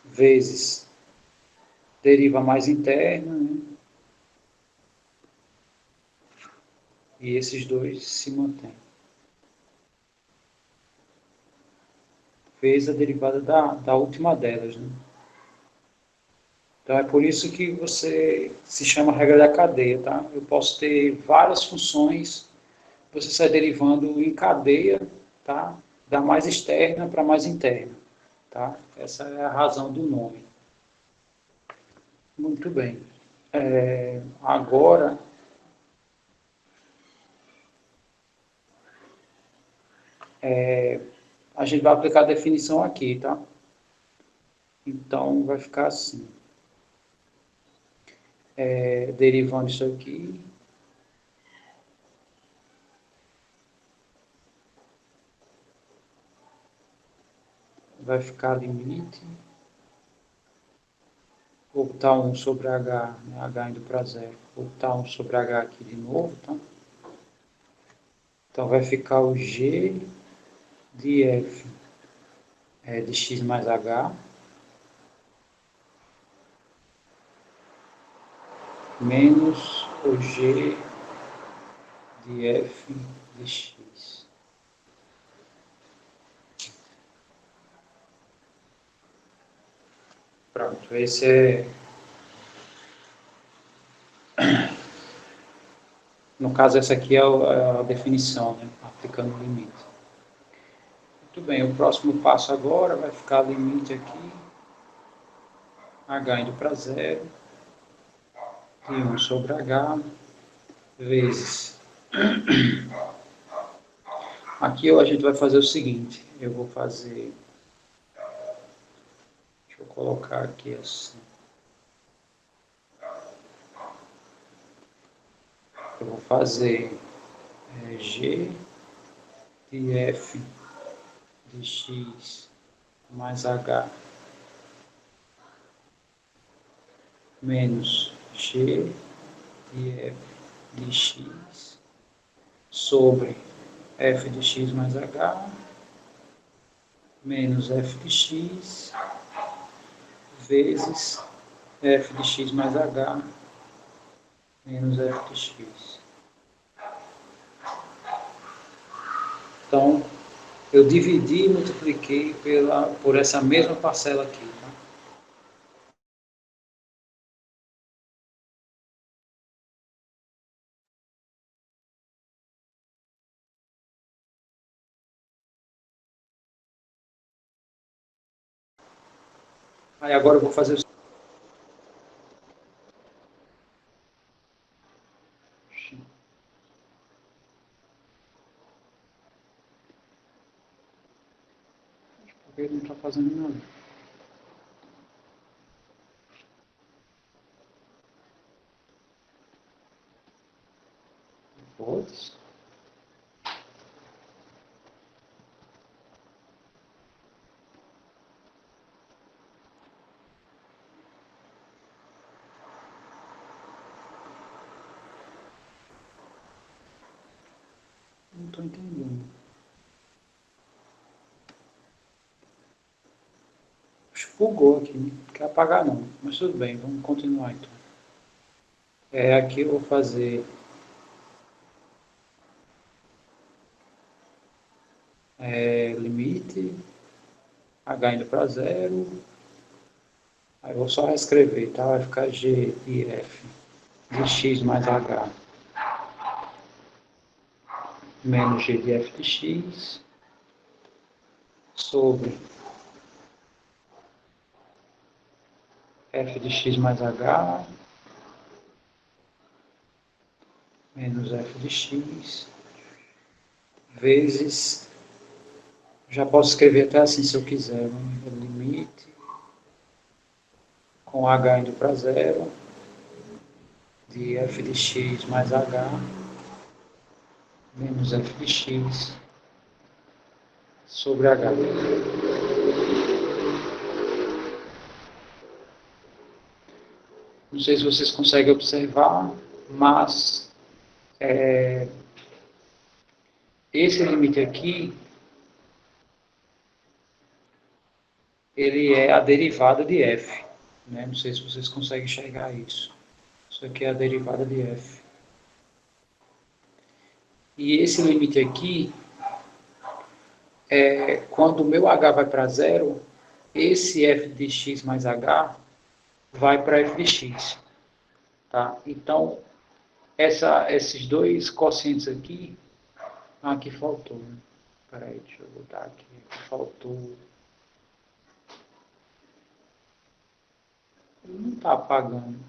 vezes deriva mais interna, né? E esses dois se mantêm. Vezes a derivada da última delas, né? Então é por isso que você se chama regra da cadeia, tá? Eu posso ter várias funções, você sai derivando em cadeia, tá? Da mais externa para mais interna, tá? Essa é a razão do nome. Muito bem. Agora, a gente vai aplicar a definição aqui, tá? Então, vai ficar assim. Derivando isso aqui, vai ficar limite. Vou botar 1 sobre h, né? H indo para zero. Vou botar 1 sobre h aqui de novo, tá? Então, vai ficar o g de f de x mais h, menos o g de f de x. Pronto, esse é... No caso, essa aqui é a definição, né? Aplicando o limite. Muito bem, o próximo passo agora vai ficar limite aqui, h indo para zero, de 1 sobre h, vezes. Aqui a gente vai fazer o seguinte, eu vou fazer, deixa eu colocar aqui assim. Eu vou fazer g de f de x mais h menos g de f de x sobre f de x mais h menos f de x vezes f de x mais h menos f de x. Então, eu dividi e multipliquei por essa mesma parcela aqui. Tá? Aí agora eu vou fazer o porque ele não está fazendo nada. Foda-se. Não estou entendendo. Bugou aqui, não quer apagar não. Mas tudo bem, vamos continuar então. Aqui eu vou fazer limite, h indo para zero. Aí eu vou só reescrever, tá? Vai ficar g de f de x mais h menos g de f de x sobre f de x mais h menos f de x vezes, já posso escrever até assim se eu quiser, né? Limite com h indo para zero de f de x mais h menos f de x sobre h. Não sei se vocês conseguem observar, mas esse limite aqui, ele é a derivada de f. Né? Não sei se vocês conseguem enxergar isso. Isso aqui é a derivada de f. E esse limite aqui, quando o meu h vai para zero, esse f de x mais h vai para f de x. Tá? Então, esses dois quocientes aqui, aqui faltou. Né? Peraí, deixa eu botar aqui. Faltou. Ele não está apagando.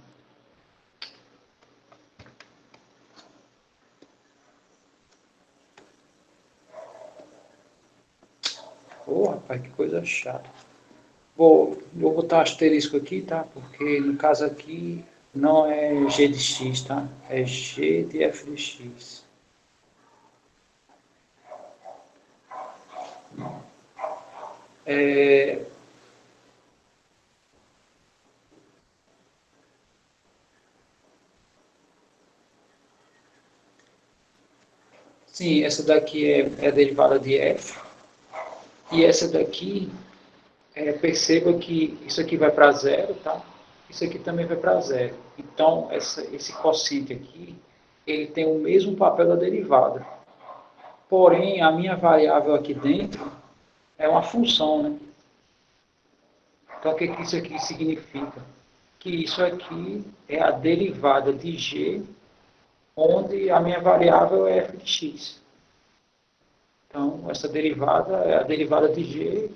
Rapaz, que coisa chata. Vou botar asterisco aqui, tá? Porque no caso aqui não é g de x, tá? É g de f de x. Sim, essa daqui é a derivada de f. E essa daqui, perceba que isso aqui vai para zero, tá? Isso aqui também vai para zero. Então, esse quociente aqui, ele tem o mesmo papel da derivada. Porém, a minha variável aqui dentro é uma função, né? Então, o que isso aqui significa? Que isso aqui é a derivada de g, onde a minha variável é f de x. Então, essa derivada é a derivada de g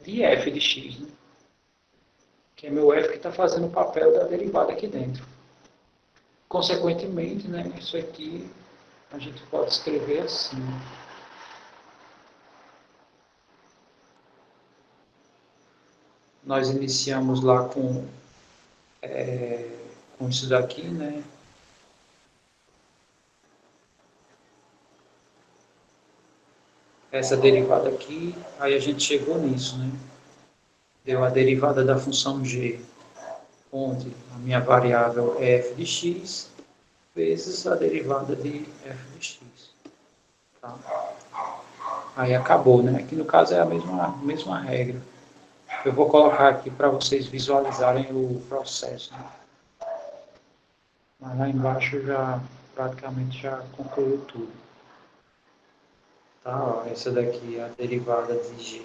de f de x, né? Que é meu f que está fazendo o papel da derivada aqui dentro. Consequentemente, né, isso aqui a gente pode escrever assim. Nós iniciamos lá com isso daqui, né? Essa derivada aqui, aí a gente chegou nisso, né? Deu a derivada da função g, onde a minha variável é f de x, vezes a derivada de f de x. Tá? Aí acabou, né? Aqui no caso é a mesma regra. Eu vou colocar aqui para vocês visualizarem o processo. Né? Mas lá embaixo já praticamente já concluiu tudo. Tá? Ó, essa daqui é a derivada de g,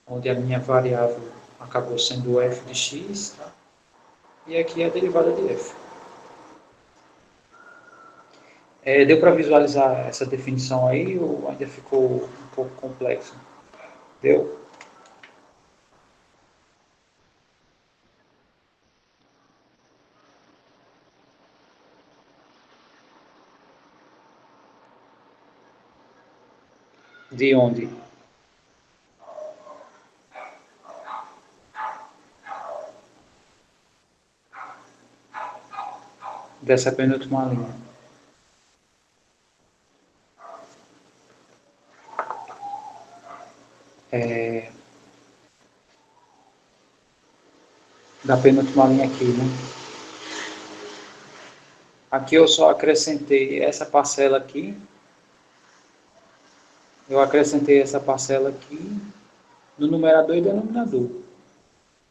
onde a minha variável acabou sendo f de x, tá? E aqui é a derivada de f. Deu para visualizar essa definição aí ou ainda ficou um pouco complexo? Deu? De onde? Dessa penúltima linha. É, da penúltima linha aqui, né? Aqui eu só acrescentei essa parcela aqui. Eu acrescentei essa parcela aqui no numerador e denominador.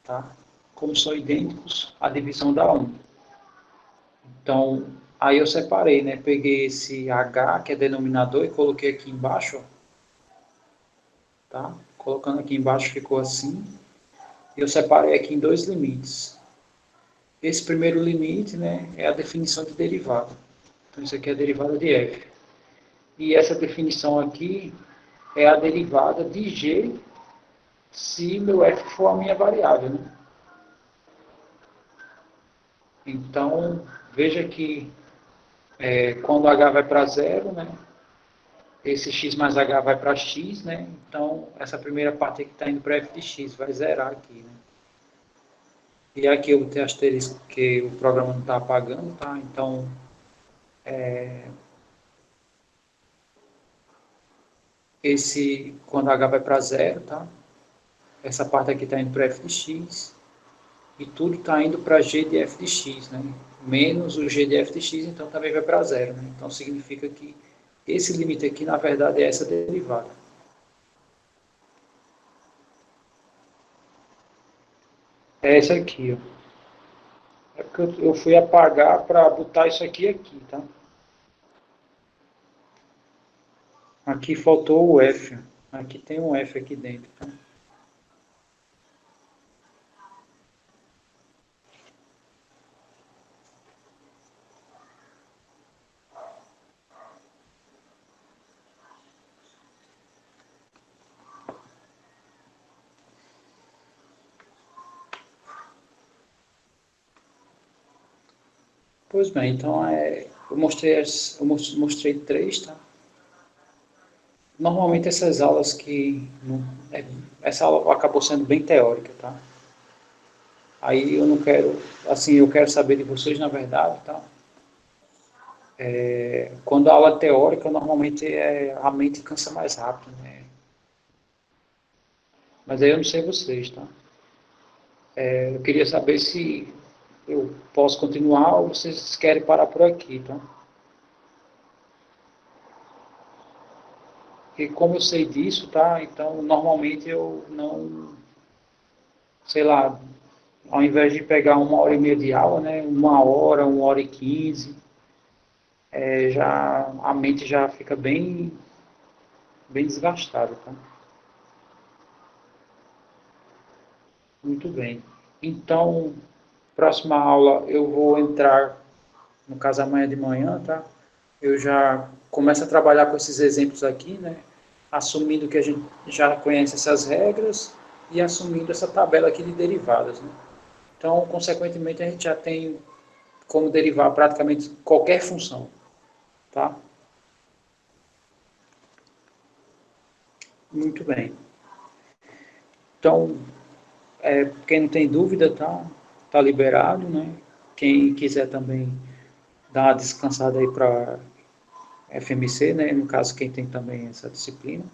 Tá? Como são idênticos, a divisão dá 1. Então, aí eu separei, né? Peguei esse H, que é denominador, e coloquei aqui embaixo, ó, tá? Colocando aqui embaixo ficou assim. E eu separei aqui em dois limites. Esse primeiro limite, né, é a definição de derivada. Então, isso aqui é a derivada de f. E essa definição aqui é a derivada de g se meu f for a minha variável, né? Então, veja que quando h vai para zero, né, esse x mais h vai para x, né? Então, essa primeira parte aqui está indo para f de x, vai zerar aqui, né? E aqui eu tenho asterisco que o programa não está apagando, tá? Então, quando h vai para zero, tá? Essa parte aqui está indo para f de x e tudo está indo para g de f de x, né? Menos o g de f de x, então também vai para zero, né? Então significa que esse limite aqui, na verdade, é essa derivada. É essa aqui, ó. É porque eu fui apagar para botar isso aqui, tá? Aqui faltou o F. Aqui tem um F aqui dentro, tá? Pois bem, então eu mostrei três, tá? Normalmente essas aulas essa aula acabou sendo bem teórica, tá? Aí eu não quero, assim, eu quero saber de vocês, na verdade, tá? Quando a aula é teórica, normalmente a mente cansa mais rápido, né? Mas aí eu não sei vocês, tá? Eu queria saber se eu posso continuar ou vocês querem parar por aqui, tá? E como eu sei disso, tá? Então, normalmente eu não, sei lá, ao invés de pegar 1 hora e meia de aula, né? 1 hora, 1 hora e 15, a mente já fica bem desgastada, tá? Muito bem. Então, próxima aula eu vou entrar, no caso amanhã de manhã, tá? Eu já começo a trabalhar com esses exemplos aqui, né? assumindo que a gente já conhece essas regras e assumindo essa tabela aqui de derivadas, né? Então, consequentemente, a gente já tem como derivar praticamente qualquer função, tá? Muito bem. Então, quem não tem dúvida, tá liberado, né? Quem quiser também dar uma descansada aí para FMC, né? No caso, quem tem também essa disciplina.